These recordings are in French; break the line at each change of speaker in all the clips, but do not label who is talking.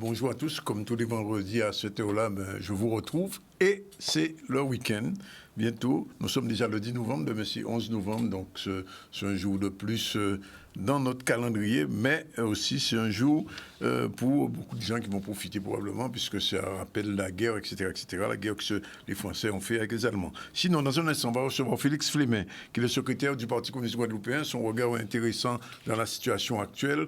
bonjour à tous. Comme tous les vendredis à cette heure-là, je vous retrouve. Et c'est le week-end. Bientôt, nous sommes déjà le 10 novembre, demain c'est 11 novembre, donc c'est un jour de plus dans notre calendrier, mais aussi c'est un jour pour beaucoup de gens qui vont profiter probablement, puisque ça rappelle la guerre, etc., etc., la guerre que les Français ont fait avec les Allemands. Sinon, dans un instant, on va recevoir Félix Flémin, qui est le secrétaire du Parti communiste guadeloupéen. Son regard intéressant dans la situation actuelle,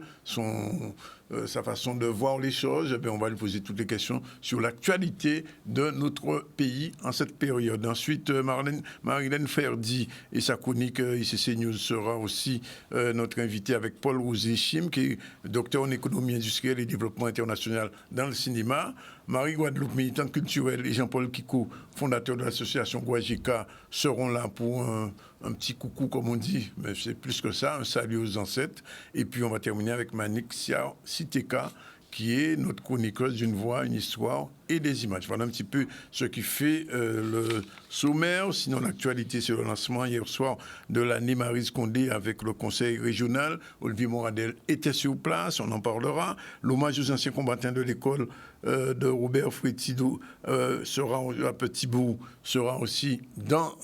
sa façon de voir les choses. Eh bien, on va lui poser toutes les questions sur l'actualité de notre pays en cette période. Ensuite, Marilène Ferdi et sa chronique ICC News sera aussi notre invité avec Paul Rosé-Chim, qui est docteur en économie industrielle et développement international dans le cinéma. Marie Guadeloupe, militante culturelle, et Jean-Paul Kiko, fondateur de l'association Guajika, seront là pour un petit coucou, comme on dit, mais c'est plus que ça, un salut aux ancêtres. Et puis on va terminer avec Manik Siteka, qui est notre chroniqueuse d'une voix, une histoire et des images. Voilà un petit peu ce qui fait le sommaire. Sinon, l'actualité, c'est le lancement hier soir de l'année Maryse Condé avec le conseil régional. Olivier Moradel était sur place, on en parlera. L'hommage aux anciens combattants de l'école de Robert Frétido sera à Petit Bout, sera aussi dans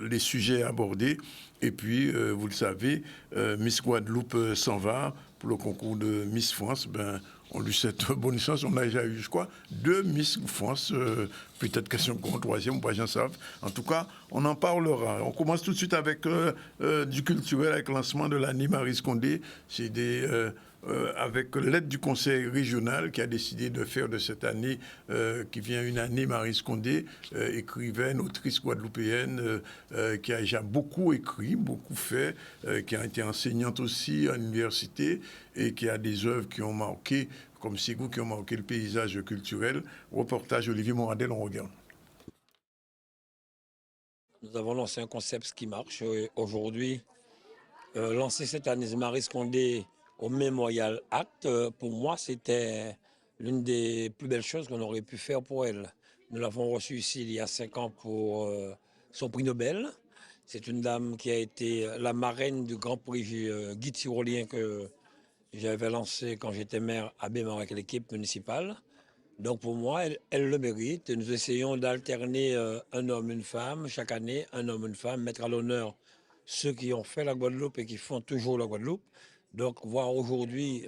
les sujets abordés. Et puis, vous le savez, Miss Guadeloupe s'en va pour le concours de Miss France. On lui souhaite bonne chance. On a déjà eu, je crois, 2 Miss France. Peut-être question qu'on troisième, ou pas, j'en sais. En tout cas, on en parlera. On commence tout de suite avec du culturel, avec le lancement de l'année Maryse Condé. C'est avec l'aide du conseil régional qui a décidé de faire de cette année, qui vient une année Maryse Condé, écrivaine, autrice guadeloupéenne, qui a déjà beaucoup écrit, beaucoup fait, qui a été enseignante aussi à l'université et qui a des œuvres qui ont marqué, comme Ségou, qui ont marqué le paysage culturel. Reportage Olivier Moradel, on regarde.
Nous avons lancé un concept qui marche aujourd'hui. Lancer cette année Maryse Condé au Memorial Act, pour moi, c'était l'une des plus belles choses qu'on aurait pu faire pour elle. Nous l'avons reçue ici il y a 5 ans pour son prix Nobel. C'est une dame qui a été la marraine du Grand Prix Guy Tyrolien que j'avais lancé quand j'étais maire à Bémar avec l'équipe municipale. Donc pour moi, elle le mérite. Nous essayons d'alterner un homme, une femme, chaque année, un homme, une femme, mettre à l'honneur ceux qui ont fait la Guadeloupe et qui font toujours la Guadeloupe. Donc voir aujourd'hui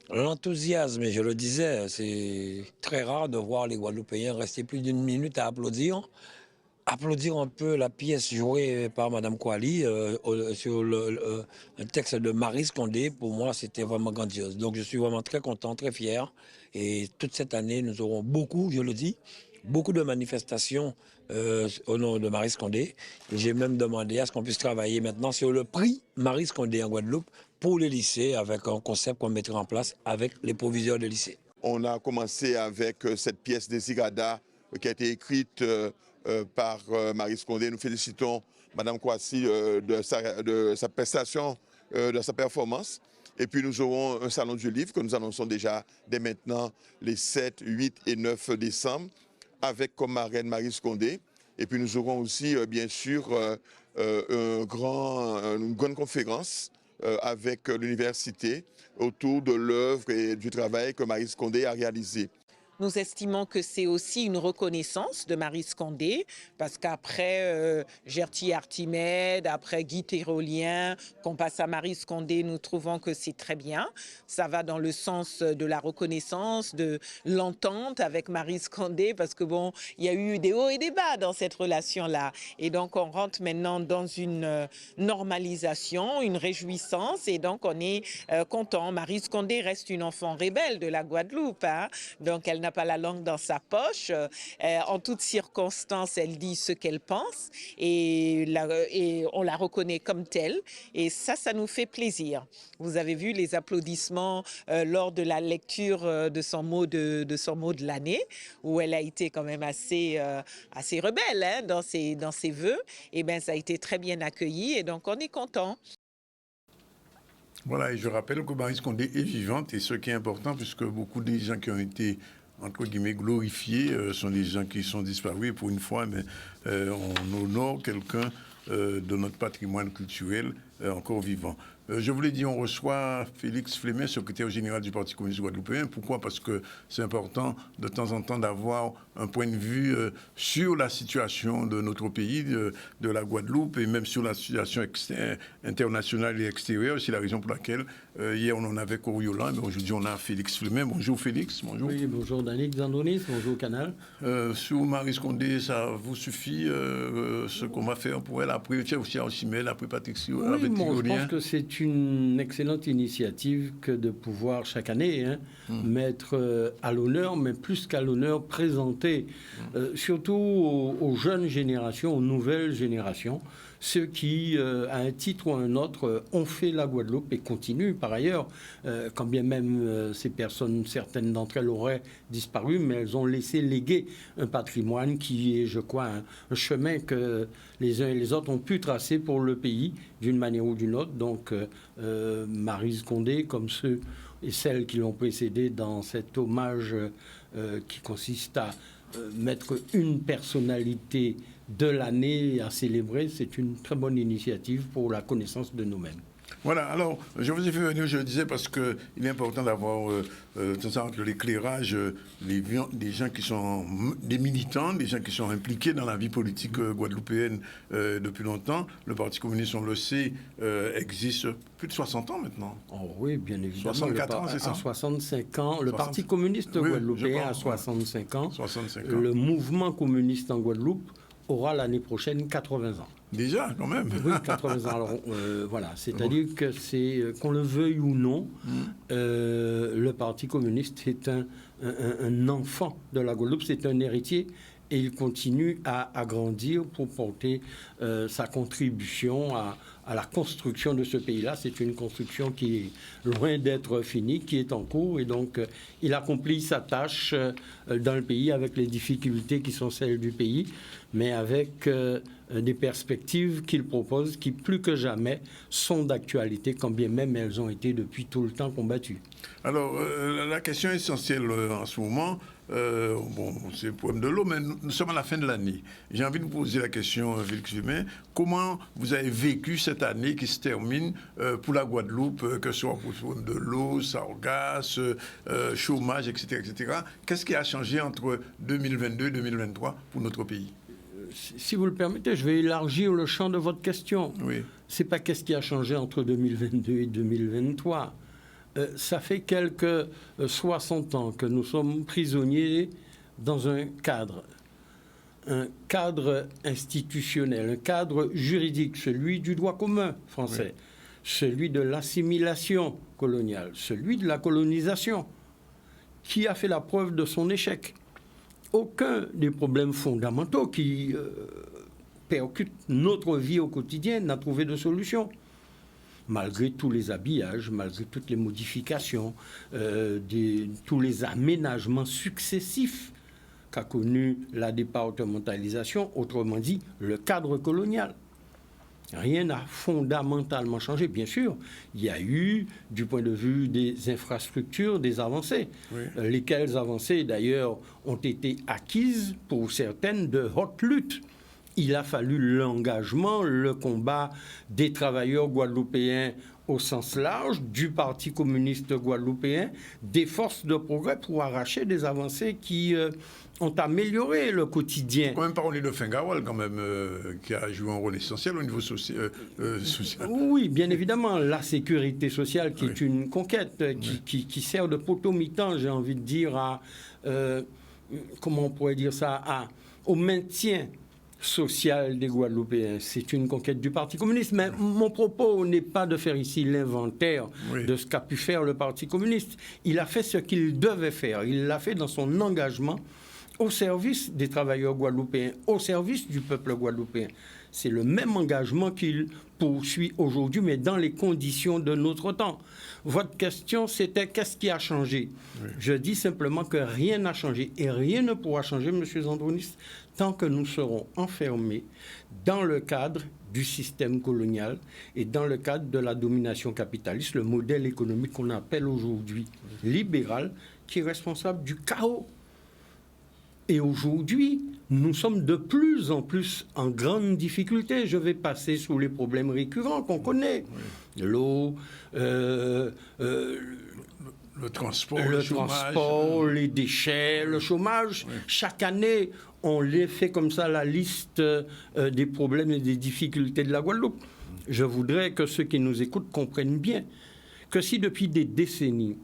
l'enthousiasme, et je le disais, c'est très rare de voir les Guadeloupéens rester plus d'une minute à applaudir. Applaudir un peu la pièce jouée par Mme Kouali sur un texte de Maryse Condé, pour moi, c'était vraiment grandiose. Donc, je suis vraiment très content, très fier. Et toute cette année, nous aurons beaucoup, je le dis, beaucoup de manifestations au nom de Maryse Condé. J'ai même demandé à ce qu'on puisse travailler maintenant sur le prix Maryse Condé en Guadeloupe pour les lycées, avec un concept qu'on mettra en place avec les proviseurs des lycées.
On a commencé avec cette pièce Désirada qui a été écrite par Maryse Condé. Nous félicitons Mme Kouassi de sa prestation, de sa performance. Et puis nous aurons un salon du livre que nous annonçons déjà dès maintenant les 7, 8 et 9 décembre avec comme marraine Maryse Condé. Et puis nous aurons aussi bien sûr une grande conférence avec l'université autour de l'œuvre et du travail que Maryse Condé a réalisé.
Nous estimons que c'est aussi une reconnaissance de Maryse Condé, parce qu'après Gerty Artimède, après Guy Tyrolien, qu'on passe à Maryse Condé, nous trouvons que c'est très bien. Ça va dans le sens de la reconnaissance, de l'entente avec Maryse Condé, parce que bon, il y a eu des hauts et des bas dans cette relation-là. Et donc, on rentre maintenant dans une normalisation, une réjouissance, et donc on est content. Maryse Condé reste une enfant rebelle de la Guadeloupe, hein. Donc elle n'a pas la langue dans sa poche. En toutes circonstances, elle dit ce qu'elle pense et on la reconnaît comme telle. Et ça nous fait plaisir. Vous avez vu les applaudissements lors de la lecture de son mot de l'année, où elle a été quand même assez rebelle, hein, dans ses vœux. Et bien, ça a été très bien accueilli et donc on est content.
Voilà, et je rappelle que Maryse Condé est vivante, et ce qui est important, puisque beaucoup des gens qui ont été, entre guillemets, glorifiés sont des gens qui sont disparus. Et pour une fois, on honore quelqu'un de notre patrimoine culturel encore vivant. Je vous l'ai dit, on reçoit Félix Flémet, secrétaire général du Parti communiste guadeloupéen. Pourquoi? Parce que c'est important de temps en temps d'avoir un point de vue sur la situation de notre pays, de la Guadeloupe, et même sur la situation internationale et extérieure. C'est la raison pour laquelle hier on en avait Coriolan, mais aujourd'hui on a Félix Flémet. Bonjour Félix. Bonjour.
Oui, bonjour Danick Zandonis, bonjour Canal.
Sur Maryse Condé, ça vous suffit ce qu'on va faire pour elle après? Tiens, aussi à Ossimel, après Patrick
Oui, bon, je pense que c'est une excellente initiative que de pouvoir chaque année mettre à l'honneur, mais plus qu'à l'honneur, présenter surtout aux jeunes générations, aux nouvelles générations, ceux qui, à un titre ou à un autre, ont fait la Guadeloupe et continuent par ailleurs, quand bien même ces personnes, certaines d'entre elles auraient disparu, mais elles ont laissé léguer un patrimoine qui est, je crois, un chemin que les uns et les autres ont pu tracer pour le pays d'une manière ou d'une autre. Donc, Maryse Condé, comme ceux et celles qui l'ont précédé dans cet hommage qui consiste à mettre une personnalité de l'année à célébrer, c'est une très bonne initiative pour la connaissance de nous-mêmes.
Voilà, alors je vous ai fait venir, je le disais, parce qu'il est important d'avoir l'éclairage des gens qui sont des militants, des gens qui sont impliqués dans la vie politique guadeloupéenne depuis longtemps. Le Parti communiste, on le sait, existe plus de 60 ans maintenant.
Oh oui, bien évidemment.
64 ans, c'est ça?
À 65 ans. Le Parti communiste guadeloupéen a 65 ans.
65 ans.
Le mouvement communiste en Guadeloupe aura l'année prochaine 80 ans.
Déjà, quand même.
Oui, 80 ans. Alors, voilà, c'est-à-dire que c'est, qu'on le veuille ou non, le Parti communiste est un enfant de la Guadeloupe, c'est un héritier, et il continue à grandir pour porter sa contribution à la construction de ce pays-là. C'est une construction qui est loin d'être finie, qui est en cours, et donc il accomplit sa tâche dans le pays avec les difficultés qui sont celles du pays, mais avec des perspectives qu'il propose qui, plus que jamais, sont d'actualité, quand bien même elles ont été depuis tout le temps combattues.
Alors, la question essentielle en ce moment, c'est le problème de l'eau, mais nous sommes à la fin de l'année. J'ai envie de vous poser la question, Félix Flémet, comment vous avez vécu cette année qui se termine pour la Guadeloupe, que ce soit pour le problème de l'eau, sargasse, chômage, etc., etc. Qu'est-ce qui a changé entre 2022 et 2023 pour notre pays?
Si vous le permettez, je vais élargir le champ de votre question.
Oui.
C'est pas qu'est-ce qui a changé entre 2022 et 2023. Ça fait quelques 60 ans que nous sommes prisonniers dans un cadre institutionnel, un cadre juridique, celui du droit commun français, celui de l'assimilation coloniale, celui de la colonisation, qui a fait la preuve de son échec. Aucun des problèmes fondamentaux qui percutent notre vie au quotidien n'a trouvé de solution. Malgré tous les habillages, malgré toutes les modifications, tous les aménagements successifs qu'a connu la départementalisation, autrement dit, le cadre colonial. Rien n'a fondamentalement changé. Bien sûr, il y a eu, du point de vue des infrastructures, des avancées. Oui. Lesquelles avancées, d'ailleurs, ont été acquises, pour certaines, de haute lutte. Il a fallu l'engagement, le combat des travailleurs guadeloupéens au sens large, du Parti communiste guadeloupéen, des forces de progrès pour arracher des avancées qui ont amélioré le quotidien.
Quand même parler de Fingawal, quand même, qui a joué un rôle essentiel au niveau social.
Oui, bien évidemment, la sécurité sociale qui est une conquête, qui sert de potomitan, j'ai envie de dire, à, comment on pourrait dire ça, au maintien social des Guadeloupéens. C'est une conquête du Parti communiste. Mais mon propos n'est pas de faire ici l'inventaire de ce qu'a pu faire le Parti communiste. Il a fait ce qu'il devait faire. Il l'a fait dans son engagement au service des travailleurs guadeloupéens, au service du peuple guadeloupéen. C'est le même engagement qu'il poursuit aujourd'hui, mais dans les conditions de notre temps. Votre question, c'était qu'est-ce qui a changé? Je dis simplement que rien n'a changé et rien ne pourra changer, M. Zandonis, tant que nous serons enfermés dans le cadre du système colonial et dans le cadre de la domination capitaliste, le modèle économique qu'on appelle aujourd'hui libéral, qui est responsable du chaos Et aujourd'hui, nous sommes de plus en plus en grande difficulté. Je vais passer sous les problèmes récurrents qu'on connaît. L'eau,
Le transport,
le
chômage,
transport, les déchets, le chômage. Chaque année, on les fait comme ça la liste des problèmes et des difficultés de la Guadeloupe. Je voudrais que ceux qui nous écoutent comprennent bien que si depuis des décennies,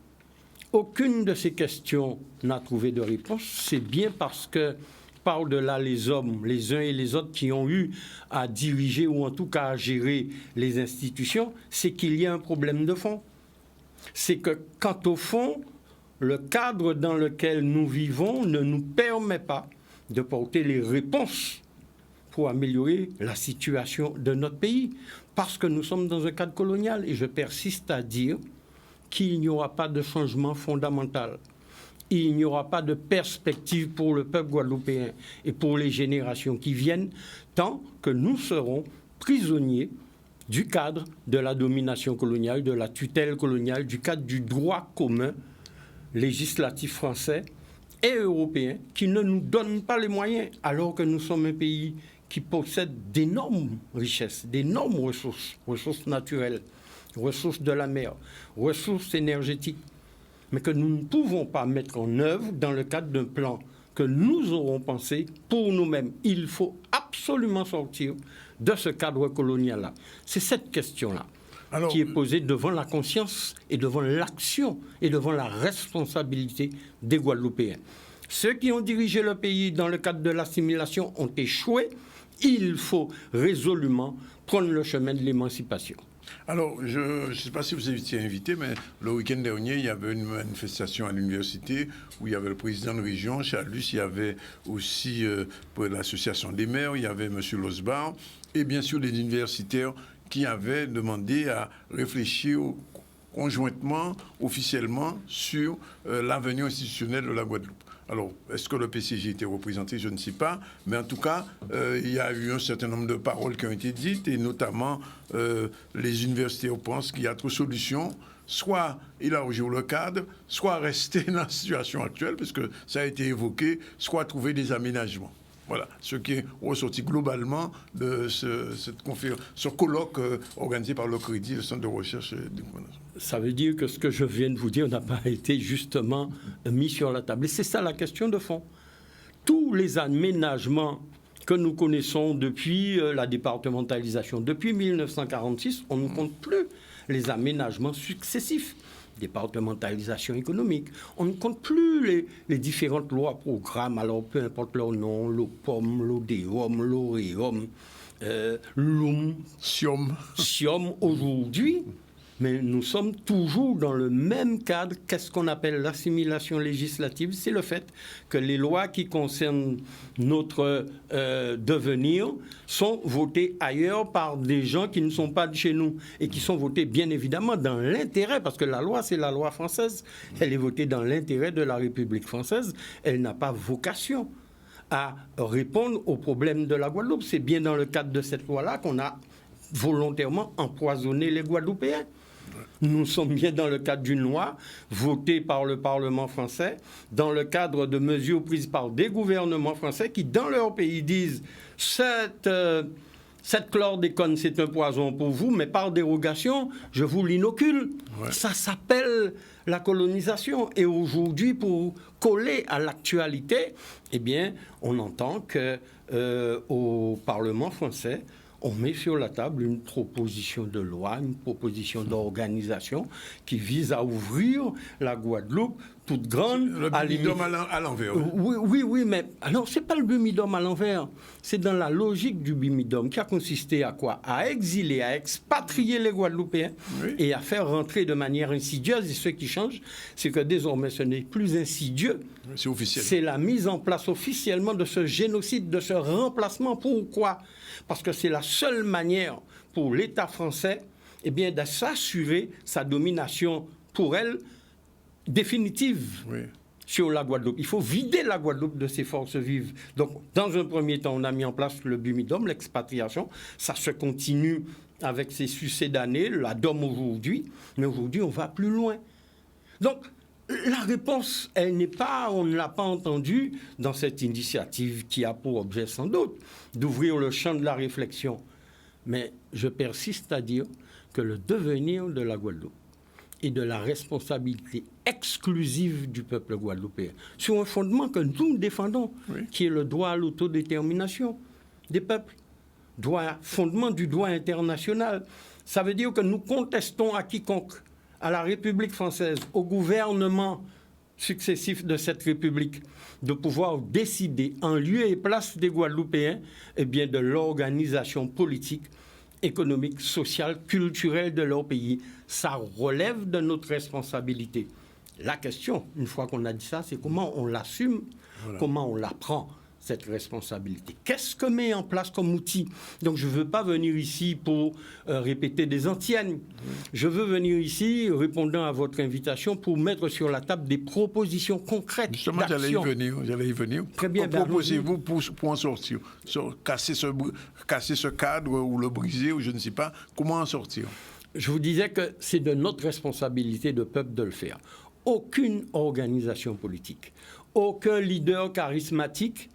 aucune de ces questions n'a trouvé de réponse, c'est bien parce que par-delà les hommes, les uns et les autres qui ont eu à diriger ou en tout cas à gérer les institutions, c'est qu'il y a un problème de fond. C'est que quant au fond, le cadre dans lequel nous vivons ne nous permet pas de porter les réponses pour améliorer la situation de notre pays, parce que nous sommes dans un cadre colonial. Et je persiste à dire qu'il n'y aura pas de changement fondamental. Il n'y aura pas de perspective pour le peuple guadeloupéen et pour les générations qui viennent, tant que nous serons prisonniers du cadre de la domination coloniale, de la tutelle coloniale, du cadre du droit commun législatif français et européen qui ne nous donne pas les moyens, alors que nous sommes un pays qui possède d'énormes richesses, d'énormes ressources naturelles, ressources de la mer, ressources énergétiques, mais que nous ne pouvons pas mettre en œuvre dans le cadre d'un plan que nous aurons pensé pour nous-mêmes. Il faut absolument sortir de ce cadre colonial-là. C'est cette question-là qui est posée devant la conscience et devant l'action et devant la responsabilité des Guadeloupéens. Ceux qui ont dirigé le pays dans le cadre de l'assimilation ont échoué. Il faut résolument prendre le chemin de l'émancipation.
Alors, je ne sais pas si vous étiez invité, mais le week-end dernier, il y avait une manifestation à l'université où il y avait le président de région, Charlus, il y avait aussi pour l'association des maires, il y avait M. Losbar, et bien sûr les universitaires qui avaient demandé à réfléchir conjointement, officiellement, sur l'avenir institutionnel de la Guadeloupe. Alors, est-ce que le PCG était représenté? Je ne sais pas. Mais en tout cas, il y a eu un certain nombre de paroles qui ont été dites, et notamment, les universitaires pensent qu'il y a trop de solutions. Soit élargir le cadre, soit rester dans la situation actuelle, puisque ça a été évoqué, soit trouver des aménagements. Voilà, ce qui est ressorti globalement de ce colloque organisé par le Crédit, le Centre de recherche et d'information.
Ça veut dire que ce que je viens de vous dire n'a pas été justement mis sur la table. Et c'est ça la question de fond. Tous les aménagements que nous connaissons depuis la départementalisation, depuis 1946, on ne compte plus les aménagements successifs. Départementalisation économique. On ne compte plus les différentes lois, programmes, alors peu importe leur nom, l'OPOM, l'ODEOM, l'OREOM, l'OUM, SIOM aujourd'hui. Mais nous sommes toujours dans le même cadre. Qu'est-ce qu'on appelle l'assimilation législative? C'est le fait que les lois qui concernent notre devenir sont votées ailleurs par des gens qui ne sont pas de chez nous et qui sont votées bien évidemment dans l'intérêt, parce que la loi, c'est la loi française. Elle est votée dans l'intérêt de la République française. Elle n'a pas vocation à répondre aux problèmes de la Guadeloupe. C'est bien dans le cadre de cette loi-là qu'on a volontairement empoisonné les Guadeloupéens. Nous sommes bien dans le cadre d'une loi votée par le Parlement français, dans le cadre de mesures prises par des gouvernements français qui, dans leur pays, disent cette chlordécone, c'est un poison pour vous, mais par dérogation, je vous l'inocule. Ouais. Ça s'appelle la colonisation. Et aujourd'hui, pour coller à l'actualité, eh bien, on entend qu'au Parlement français, on met sur la table une proposition de loi, une proposition d'organisation qui vise à ouvrir la Guadeloupe toute grande.
Le bumidum à l'envers.
Oui, mais alors c'est pas le bumidum à l'envers. C'est dans la logique du bumidum qui a consisté à quoi? À exiler, à expatrier les Guadeloupéens et à faire rentrer de manière insidieuse. Et ce qui change, c'est que désormais ce n'est plus insidieux.
C'est officiel.
C'est la mise en place officiellement de ce génocide, de ce remplacement. Pourquoi? Parce que c'est la seule manière pour l'État français de s'assurer sa domination pour elle définitive sur la Guadeloupe. Il faut vider la Guadeloupe de ses forces vives. Donc, dans un premier temps, on a mis en place le bumidum, l'expatriation. Ça se continue avec ses succédanés, la DOM aujourd'hui. Mais aujourd'hui, on va plus loin. Donc, La réponse, elle n'est pas, on ne l'a pas entendue dans cette initiative qui a pour objet sans doute d'ouvrir le champ de la réflexion. Mais je persiste à dire que le devenir de la Guadeloupe est de la responsabilité exclusive du peuple guadeloupéen, sur un fondement que nous défendons, qui est le droit à l'autodétermination des peuples, fondement du droit international. Ça veut dire que nous contestons à quiconque, à la République française, au gouvernement successif de cette République, de pouvoir décider en lieu et place des Guadeloupéens de l'organisation politique, économique, sociale, culturelle de leur pays. Ça relève de notre responsabilité. La question, une fois qu'on a dit ça, c'est comment on l'assume, comment on la prend, cette responsabilité. Qu'est-ce que met en place comme outil? Donc je ne veux pas venir ici pour répéter des antiennes. Je veux venir ici, répondant à votre invitation, pour mettre sur la table des propositions concrètes
Justement, j'allais y venir.
Très bien.
Que proposez-vous pour en sortir? Casser ce cadre ou le briser, ou je ne sais pas. Comment en sortir?
Je vous disais que c'est de notre responsabilité de peuple de le faire. Aucune organisation politique, aucun leader charismatique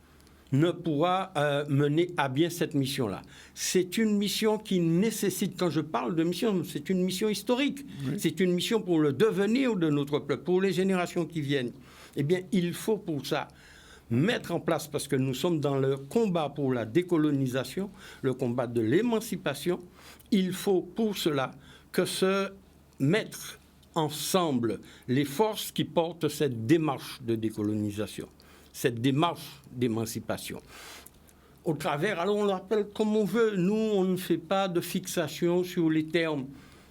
ne pourra mener à bien cette mission-là. C'est une mission qui nécessite, quand je parle de mission, c'est une mission historique. C'est une mission pour le devenir de notre peuple, pour les générations qui viennent. Eh bien, il faut pour ça mettre en place, parce que nous sommes dans le combat pour la décolonisation, le combat de l'émancipation, il faut pour cela que se mettre ensemble les forces qui portent cette démarche de décolonisation, cette démarche d'émancipation. Au travers, alors on l'appelle comme on veut, nous on ne fait pas de fixation sur les termes,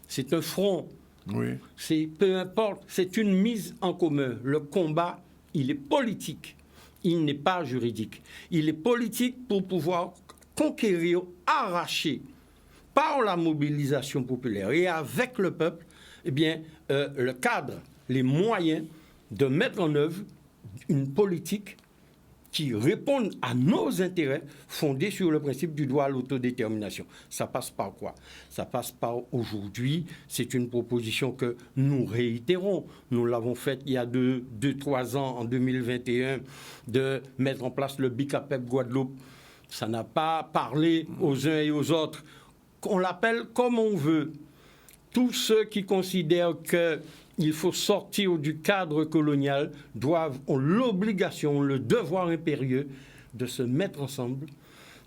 c'est un front, peu importe, c'est une mise en commun. Le combat, il est politique, il n'est pas juridique. Il est politique pour pouvoir conquérir, arracher, par la mobilisation populaire et avec le peuple, le cadre, les moyens de mettre en œuvre une politique qui réponde à nos intérêts fondés sur le principe du droit à l'autodétermination. Ça passe par quoi? Ça passe par aujourd'hui, c'est une proposition que nous réitérons. Nous l'avons faite il y a 2-3 ans, en 2021, de mettre en place le BICAPEP Guadeloupe. Ça n'a pas parlé aux uns et aux autres. On l'appelle comme on veut. Tous ceux qui considèrent qu'il faut sortir du cadre colonial ont l'obligation, le devoir impérieux de se mettre ensemble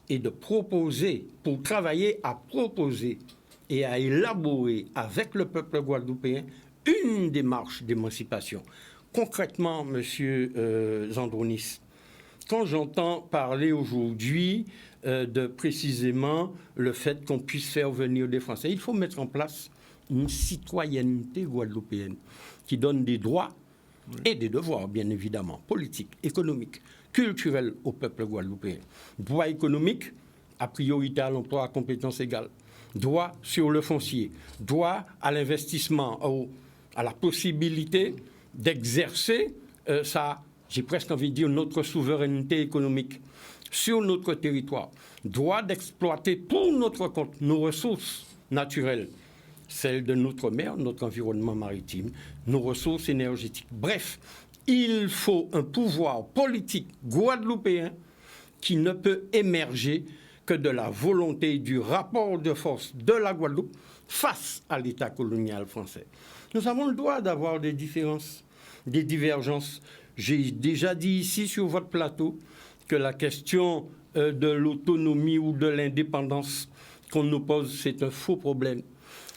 et de proposer, pour travailler à proposer et à élaborer avec le peuple guadeloupéen une démarche d'émancipation. Concrètement, M. Zandronis, quand j'entends parler aujourd'hui de précisément le fait qu'on puisse faire venir des Français, il faut mettre en place une citoyenneté guadeloupéenne qui donne des droits et des devoirs, bien évidemment, politiques, économiques, culturels au peuple guadeloupéen. Droit économique, à priorité à l'emploi à compétences égales. Droit sur le foncier. Droit à l'investissement, à la possibilité d'exercer j'ai presque envie de dire, notre souveraineté économique sur notre territoire. Droit d'exploiter pour notre compte nos ressources naturelles, celles de notre mer, notre environnement maritime, nos ressources énergétiques. Bref, il faut un pouvoir politique guadeloupéen qui ne peut émerger que de la volonté et du rapport de force de la Guadeloupe face à l'État colonial français. Nous avons le droit d'avoir des différences, des divergences. J'ai déjà dit ici sur votre plateau que la question de l'autonomie ou de l'indépendance qu'on nous pose, c'est un faux problème.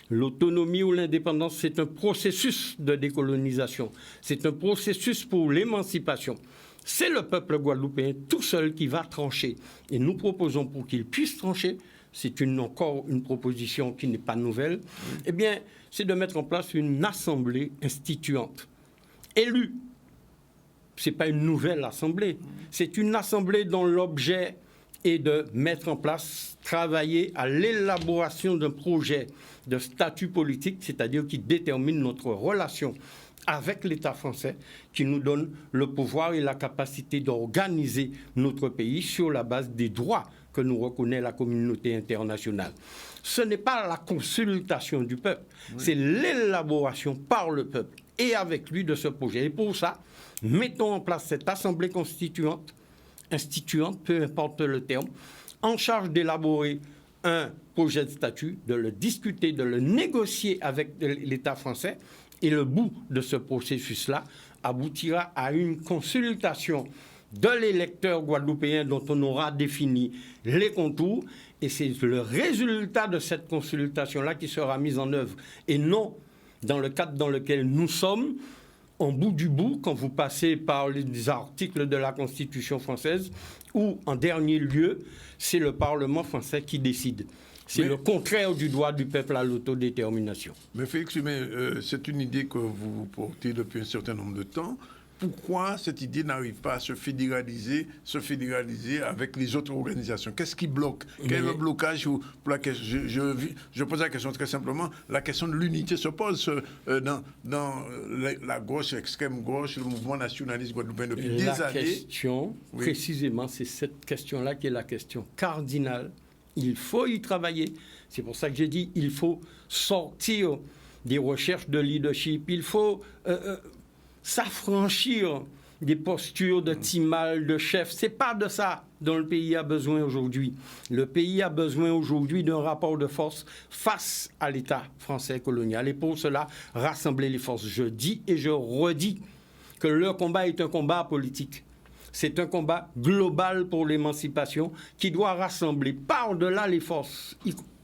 L'autonomie ou l'indépendance, c'est un processus de décolonisation. C'est un processus pour l'émancipation. C'est le peuple guadeloupéen tout seul qui va trancher. Et nous proposons pour qu'il puisse trancher, c'est encore une proposition qui n'est pas nouvelle, c'est de mettre en place une assemblée instituante, élue. Ce n'est pas une nouvelle assemblée, c'est une assemblée dont l'objet est de mettre en place, travailler à l'élaboration d'un projet de statut politique, c'est-à-dire qui détermine notre relation avec l'État français, qui nous donne le pouvoir et la capacité d'organiser notre pays sur la base des droits que nous reconnaît la communauté internationale. Ce n'est pas la consultation du peuple, c'est l'élaboration par le peuple et avec lui de ce projet. Et pour ça, mettons en place cette assemblée constituante, instituante, peu importe le terme, en charge d'élaborer un projet de statut, de le discuter, de le négocier avec l'État français. Et le bout de ce processus-là aboutira à une consultation de l'électeur guadeloupéen dont on aura défini les contours. Et c'est le résultat de cette consultation-là qui sera mis en œuvre. Et non dans le cadre dans lequel nous sommes, en bout du bout, quand vous passez par les articles de la Constitution française, où, en dernier lieu, c'est le Parlement français qui décide. C'est le contraire du droit du peuple à l'autodétermination.
Mais Félix, c'est une idée que vous portez depuis un certain nombre de temps. Pourquoi cette idée n'arrive pas à se fédéraliser avec les autres organisations? Qu'est-ce qui bloque? Quel est le blocage pour laquelle je pose la question très simplement. La question de l'unité se pose dans la gauche, l'extrême gauche, le mouvement nationaliste guadeloupéen depuis des années.
La question, précisément, c'est cette question-là qui est la question cardinale. Il faut y travailler. C'est pour ça que j'ai dit il faut sortir des recherches de leadership. Il faut s'affranchir des postures de timal, de chef. C'est pas de ça dont le pays a besoin aujourd'hui. Le pays a besoin aujourd'hui d'un rapport de force face à l'État français colonial. Et pour cela, rassembler les forces. Je dis et je redis que le combat est un combat politique. C'est un combat global pour l'émancipation qui doit rassembler par-delà les forces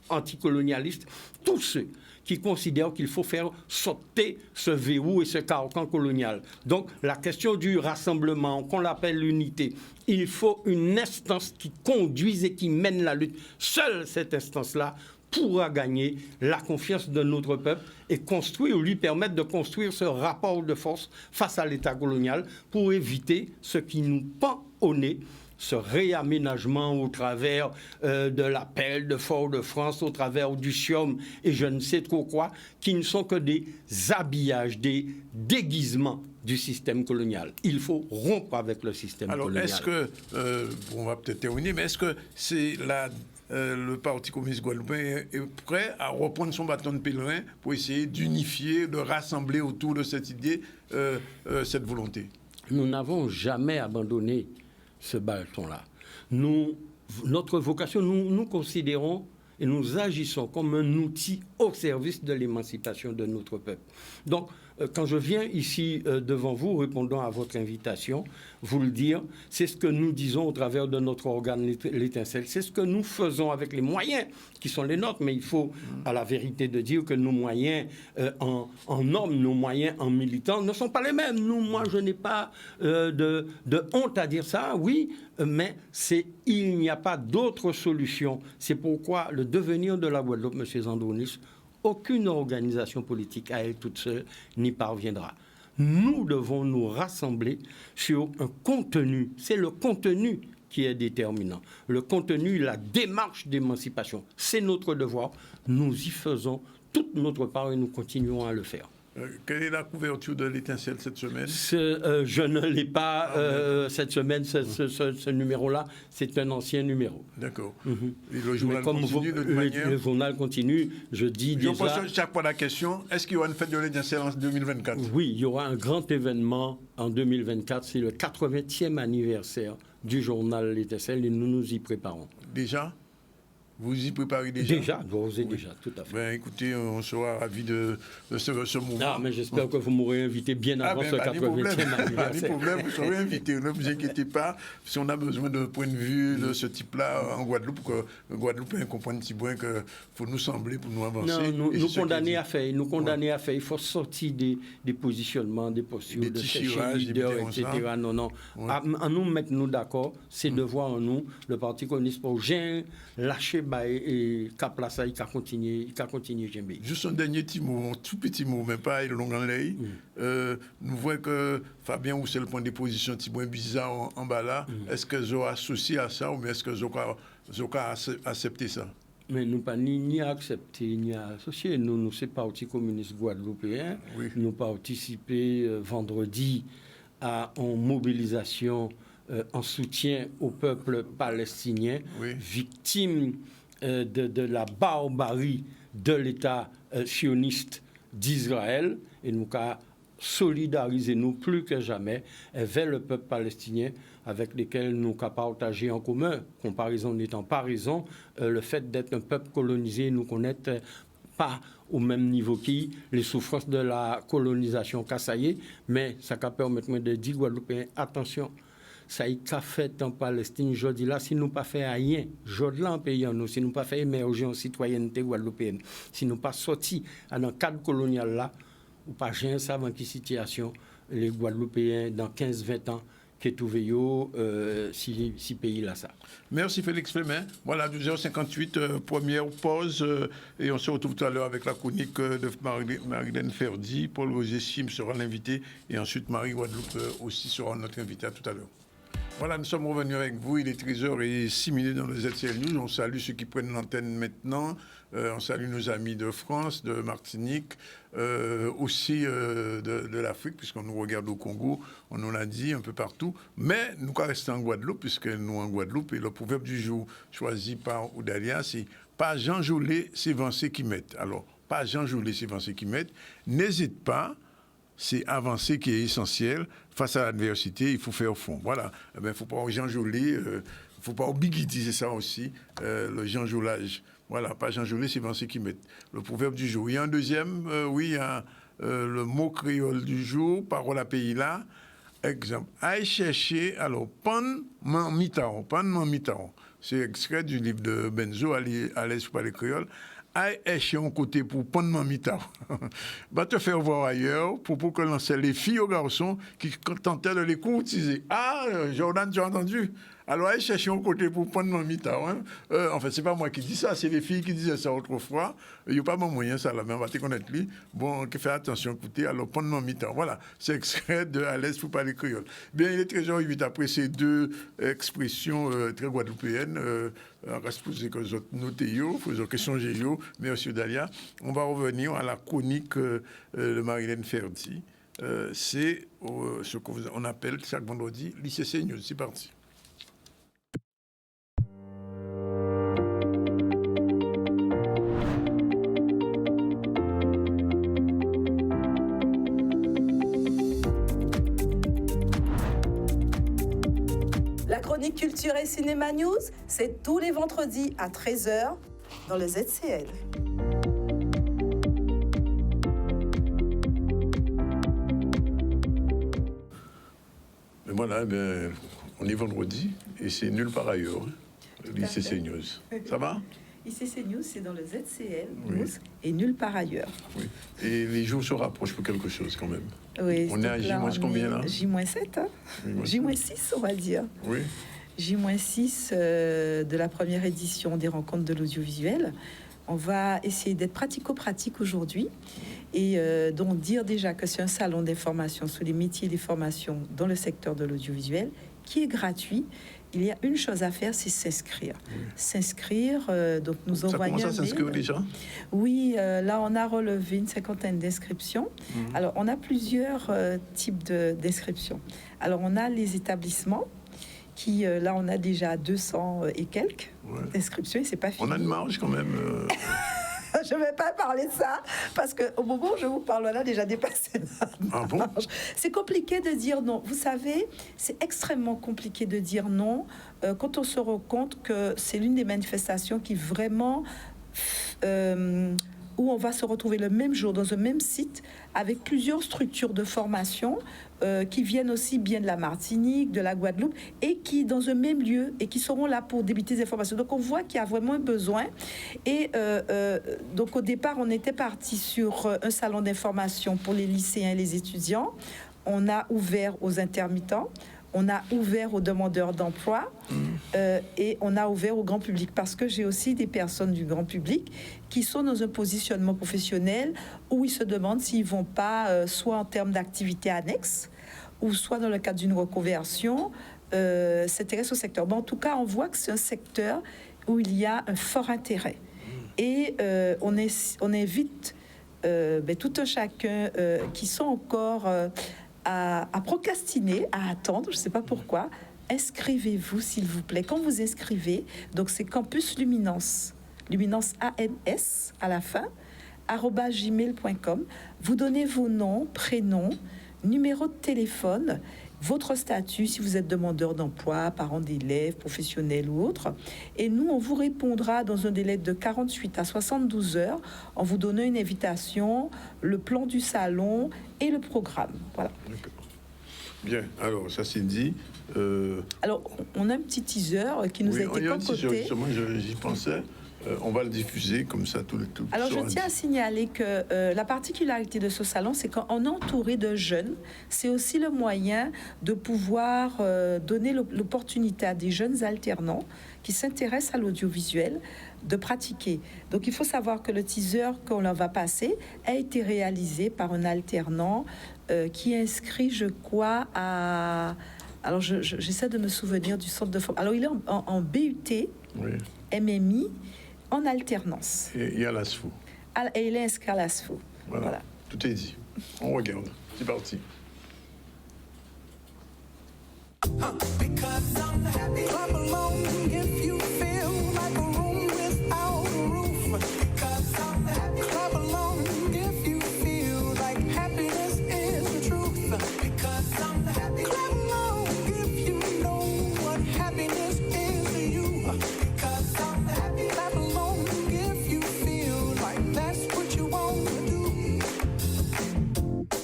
anticolonialistes tous ceux qui considèrent qu'il faut faire sauter ce verrou et ce carcan colonial. Donc, la question du rassemblement, qu'on l'appelle l'unité, il faut une instance qui conduise et qui mène la lutte. Seule cette instance-là pourra gagner la confiance de notre peuple et construire, lui permettre de construire ce rapport de force face à l'État colonial pour éviter ce qui nous pend au nez, ce réaménagement au travers de l'appel de Fort-de-France, au travers du SIOM et je ne sais trop quoi, qui ne sont que des habillages, des déguisements du système colonial. Il faut rompre avec le système colonial.
Alors, est-ce que, on va peut-être terminer, mais est-ce que c'est le Parti communiste guadeloupéen est prêt à reprendre son bâton de pèlerin pour essayer d'unifier, de rassembler autour de cette idée, cette volonté?
Nous n'avons jamais abandonné ce bâton-là. Notre vocation, nous considérons et nous agissons comme un outil au service de l'émancipation de notre peuple. Donc, quand je viens ici devant vous, répondant à votre invitation, vous le dire, c'est ce que nous disons au travers de notre organe l'étincelle. C'est ce que nous faisons avec les moyens qui sont les nôtres, mais il faut à la vérité de dire que nos moyens en hommes, nos moyens en militants ne sont pas les mêmes. Moi, je n'ai pas de honte à dire ça, oui, mais il n'y a pas d'autre solution. C'est pourquoi le devenir de la Guadeloupe, M. Zandronis, aucune organisation politique à elle toute seule n'y parviendra. Nous devons nous rassembler sur un contenu. C'est le contenu qui est déterminant. Le contenu, la démarche d'émancipation, c'est notre devoir. Nous y faisons toute notre part et nous continuons à le faire.
Quelle est la couverture de l'étincelle cette semaine?
Je ne l'ai pas cette semaine, ce numéro-là. C'est un ancien numéro.
D'accord. Et le journal continue de toute manière?
Le journal continue. Je dis déjà...
Je pose chaque fois la question, est-ce qu'il y aura une fête de l'étincelle en 2024?
Oui, il y aura un grand événement en 2024. C'est le 80e anniversaire du journal L'Étincelle et nous nous y préparons.
Déjà? Vous y préparez déjà?
Déjà, tout à fait.
Ben, écoutez, on sera ravis de ce mouvement.
Ah, mais j'espère que vous m'aurez invité bien avant ce 80e anniversaire.
Pas de problème, vous serez invité. Ne vous inquiétez pas. Si on a besoin de point de vue de ce type-là en Guadeloupe, pour que le Guadeloupéen comprenne si bien qu'il faut nous sembler pour nous avancer.
Non, nous condamner à faire. Nous condamner à faire. Il faut sortir des positionnements, des postures, de chercher leader, etc. Non. Ouais. En nous mettre nous d'accord, c'est de voir en nous le Parti communiste pour lâcher et cap là ça il a continué j'aime.
Juste un dernier petit mot, un tout petit mot, mais pas long en l'air. Nous voyons que Fabien Roussel prend des positions un petit peu bizarres en bas là. Est-ce que vous avez associé à ça ou est-ce que vous avez accepté ça?
Mais nous pas ni accepté ni associé. Nous c'est Parti communiste guadeloupéen. Oui. Nous participé vendredi à une mobilisation en soutien au peuple palestinien, victime de la barbarie de l'État sioniste d'Israël. Et nous avons solidarisez-nous plus que jamais vers le peuple palestinien avec lesquels nous avons partagé en commun, comparaison n'étant pas raison, le fait d'être un peuple colonisé, nous connaître pas au même niveau qui les souffrances de la colonisation kassaye, mais ça permet de dire Guadeloupéens, attention, ça y a fait en Palestine, je dis là, si nous pas fait rien, je dis là en pays en nous, si nous pas fait émerger en citoyenneté guadeloupéenne, si nous pas sorti dans le cadre colonial là, ou pas rien savant qui situation, les Guadeloupéens dans 15-20 ans, qui est trouvé si pays là ça.
Merci Félix Flemin. Voilà, 12h58, première pause, et on se retrouve tout à l'heure avec la chronique de Marilène Ferdi. Paul Roger Chim sera l'invité, et ensuite Marie Guadeloupe aussi sera notre invité. À tout à l'heure. Voilà, nous sommes revenus avec vous. Il est 13h06 dans le ZCL News. On salue ceux qui prennent l'antenne maintenant. On salue nos amis de France, de Martinique, aussi de l'Afrique, puisqu'on nous regarde au Congo. On nous l'a dit un peu partout. Mais nous restons en Guadeloupe, puisque nous en Guadeloupe. Et le proverbe du jour choisi par Oudalia, c'est « Pas Jean Jolet, c'est Vancé qui met ». Alors, pas Jean Jolet, c'est Vancé qui met. N'hésite pas. C'est avancer qui est essentiel. Face à l'adversité, il faut faire fond. Voilà. Il ne faut pas enjolier, il ne faut pas obiguitiser ça aussi, le janjolage. Voilà, pas janjoler, c'est Vancé qui met. Le proverbe du jour. Il y a un deuxième, oui, il y a le mot créole du jour, parole à pays là. Exemple. Aïe chercher, alors, pan man mitao. C'est extrait du livre de Benzo, à l'aise pour les créoles. Aïe échéant côté pour prendre mon mitard. Va te faire voir ailleurs pour que lancer les filles aux garçons qui tentaient de les courtiser. Ah, Jordan, tu as entendu? Alors, aïe chercher un côté pour prendre mon mitard. Hein. En fait, c'est pas moi qui dis ça, c'est les filles qui disaient ça autrefois. Il n'y a pas mon moyen, ça, là, mais on va te connaître lui. Bon, fais attention, écoutez, alors prendre mon mitard. Voilà, c'est extrait de À l'aise pour parler créole. Bien, il est 13h08 après ces deux expressions très guadeloupéennes. On va se poser que autres noter, il faut des questions géo. Merci Dalia. On va revenir à la chronique de Marilène Ferdi. C'est ce qu'on appelle chaque vendredi l'ICC News. C'est parti.
La chronique Culture et Cinéma News, c'est tous les vendredis à 13h dans le ZCL.
Mais voilà, on est vendredi et c'est nulle part ailleurs. L'ICC News. Ça va?
ICC News, c'est dans le ZCL News
Oui.
et nulle part ailleurs.
Oui. Et les jours se rapprochent pour quelque chose quand même.
Oui,
On est à J- combien là?
J-7, hein? J-6, on va dire.
Oui.
J-6 de la première édition des rencontres de l'audiovisuel. On va essayer d'être pratico-pratique aujourd'hui et donc dire déjà que c'est un salon d'information sur les métiers des formations dans le secteur de l'audiovisuel qui est gratuit. Il y a une chose à faire, c'est s'inscrire. Oui. S'inscrire, donc nous envoyer.
Ça commence à s'inscrire déjà?
Oui, là on a relevé une 50aine d'inscriptions. Alors on a plusieurs types d'inscriptions. Alors on a les établissements qui, là on a déjà 200 et quelques inscriptions et c'est pas fini.
On a une marge quand même.
Je ne vais pas parler de ça parce qu'au moment où je vous parle, là, déjà dépassé la marge. C'est compliqué de dire non. Vous savez, c'est extrêmement compliqué de dire non quand on se rend compte que c'est l'une des manifestations qui vraiment... où on va se retrouver le même jour dans un même site avec plusieurs structures de formation qui viennent aussi bien de la Martinique, de la Guadeloupe et qui dans un même lieu et qui seront là pour débuter des formations. Donc on voit qu'il y a vraiment un besoin et donc au départ on était parti sur un salon d'information pour les lycéens et les étudiants. On a ouvert aux intermittents. On a ouvert aux demandeurs d'emploi et on a ouvert au grand public parce que j'ai aussi des personnes du grand public qui sont dans un positionnement professionnel où ils se demandent s'ils vont pas, soit en termes d'activités annexes ou soit dans le cadre d'une reconversion, s'intéressent au secteur. Bon, en tout cas, on voit que c'est un secteur où il y a un fort intérêt. Et on invite tout un chacun qui sont encore... à procrastiner, à attendre, je ne sais pas pourquoi. Inscrivez-vous, s'il vous plaît. Quand vous inscrivez, donc c'est Campus Luminance, Luminance ANS à la fin, @gmail.com. Vous donnez vos noms, prénoms, numéro de téléphone, votre statut, si vous êtes demandeur d'emploi, parent d'élèves, professionnel ou autre. Et nous, on vous répondra dans un délai de 48 à 72 heures en vous donnant une invitation, le plan du salon et le programme. Voilà.
D'accord. Bien, alors ça c'est dit.
Alors, on a un petit teaser qui nous a été concocté.
Justement, j'y pensais. On va le diffuser comme ça tout le temps.
Alors, je tiens à signaler que la particularité de ce salon, c'est qu'on est entouré de jeunes. C'est aussi le moyen de pouvoir donner l'opportunité à des jeunes alternants qui s'intéressent à l'audiovisuel de pratiquer. Donc, il faut savoir que le teaser qu'on leur va passer a été réalisé par un alternant qui est inscrit, je crois, à... Alors, j'essaie de me souvenir du centre de formation. Alors, il est en BUT,
Oui.
MMI, en alternance.
Et à l'ASFO.
Et il est inscrit à l'ASFO. Voilà.
Tout est dit. On regarde. C'est parti.
Because I'm happy. Clap along if you feel like a room without a roof. Because I'm happy. Clap along if you feel like happiness is the truth. Because I'm happy. Clap along if you know what happiness is to you. Because I'm happy. Clap along if you feel like that's what you want to do.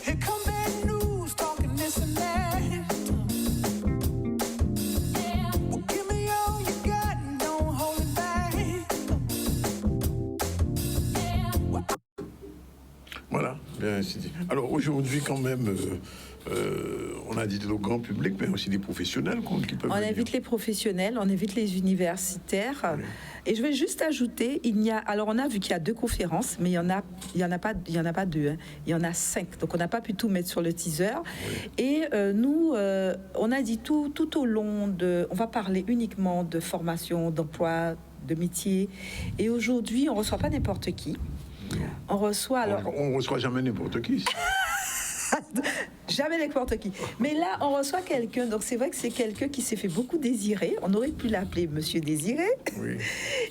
Here come bad news talking this and that.
Voilà, bien ainsi dit. Alors aujourd'hui, quand même, on a dit le grand public, mais aussi des professionnels qui peuvent
On
venir.
invite les professionnels, on invite les universitaires.
Oui.
Et je vais juste ajouter, alors on a vu qu'il y a 2 conférences, mais il y en a pas 2, hein. Il y en a 5. Donc on n'a pas pu tout mettre sur le teaser.
Oui.
Et nous, on a dit tout au long on va parler uniquement de formation, d'emploi, de métier. Et aujourd'hui, on reçoit pas n'importe qui. On reçoit
On reçoit jamais n'importe qui.
Jamais n'importe qui. Mais là, on reçoit quelqu'un. Donc, c'est vrai que c'est quelqu'un qui s'est fait beaucoup désirer. On aurait pu l'appeler Monsieur Désiré.
Oui.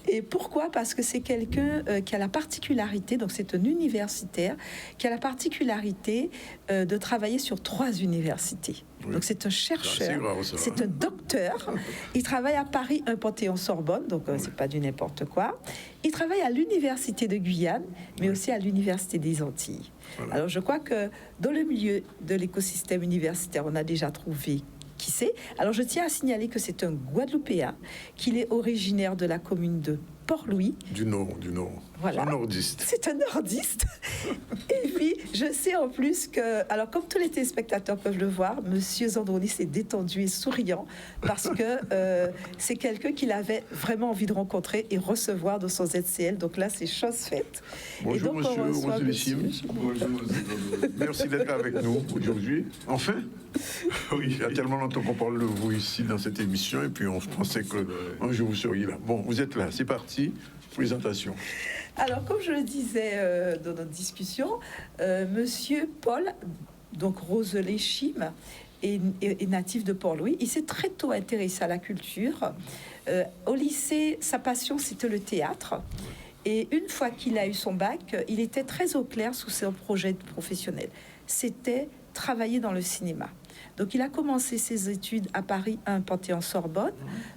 Et pourquoi? Parce que c'est quelqu'un qui a la particularité, donc c'est un universitaire, qui a la particularité de travailler sur 3 universités.
Oui.
Donc, c'est un chercheur,
C'est rare, ça,
c'est
hein.
un docteur. Il travaille à Paris, un Panthéon-Sorbonne, donc c'est pas du n'importe quoi. Il travaille à l'Université de Guyane, mais aussi à l'Université des Antilles.
Voilà.
Alors, je crois que dans le milieu de l'écosystème universitaire, on a déjà trouvé qui c'est. Alors, je tiens à signaler que c'est un Guadeloupéen, qu'il est originaire de la commune de Port-Louis.
Du Nord.
Voilà.
Un nordiste.
C'est un nordiste. Et puis, je sais en plus que, alors comme tous les téléspectateurs peuvent le voir, Monsieur Zandronis est détendu et souriant parce que c'est quelqu'un qu'il avait vraiment envie de rencontrer et recevoir dans son ZCL. Donc là, c'est chose faite.
Bonjour,
et donc, on
monsieur
reçoit
Roselissime.
Bonjour,
Merci d'être avec nous aujourd'hui. Enfin, oui, il y a tellement longtemps qu'on parle de vous ici dans cette émission et puis on pensait qu'un jour vous seriez là. Bon, vous êtes là, c'est parti. Présentation.
Alors, comme je le disais dans notre discussion, Monsieur Paul, donc Roselissime, est natif de Port-Louis. Il s'est très tôt intéressé à la culture. Au lycée, sa passion, c'était le théâtre. Et une fois qu'il a eu son bac, il était très au clair sous son projet professionnel. C'était travailler dans le cinéma. Donc, il a commencé ses études à Paris 1 Panthéon-Sorbonne,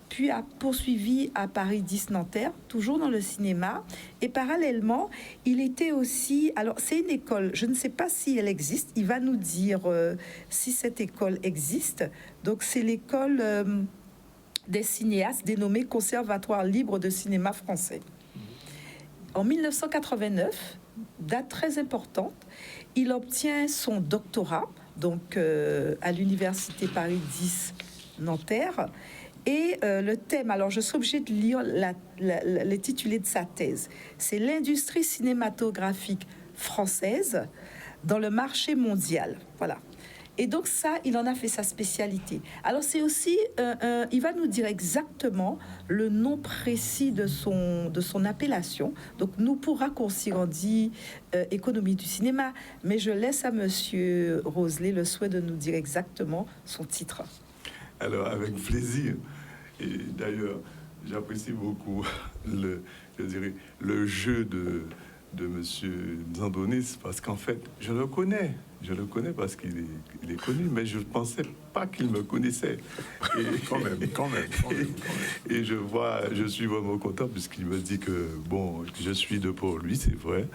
puis a poursuivi à Paris 10 Nanterre, toujours dans le cinéma. Et parallèlement, il était aussi... Alors, c'est une école, je ne sais pas si elle existe. Il va nous dire si cette école existe. Donc, c'est l'école des cinéastes dénommée Conservatoire libre de cinéma français. En 1989, date très importante, il obtient son doctorat, donc à l'université Paris 10 Nanterre. Et le thème, alors je suis obligée de lire l'intitulé de sa thèse, c'est l'industrie cinématographique française dans le marché mondial. Voilà. Et donc ça, il en a fait sa spécialité. Alors c'est aussi, il va nous dire exactement le nom précis de son appellation. Donc nous, pour raccourcir, on dit économie du cinéma, mais je laisse à Monsieur Roselet le souhait de nous dire exactement son titre.
Alors, avec plaisir. Et d'ailleurs, j'apprécie beaucoup le jeu de M. Zandonis, parce qu'en fait, je le connais parce qu'il est connu, mais je ne pensais pas qu'il me connaissait. Et,
Quand même.
et je suis vraiment content puisqu'il me dit que, bon, je suis de pour lui, c'est vrai.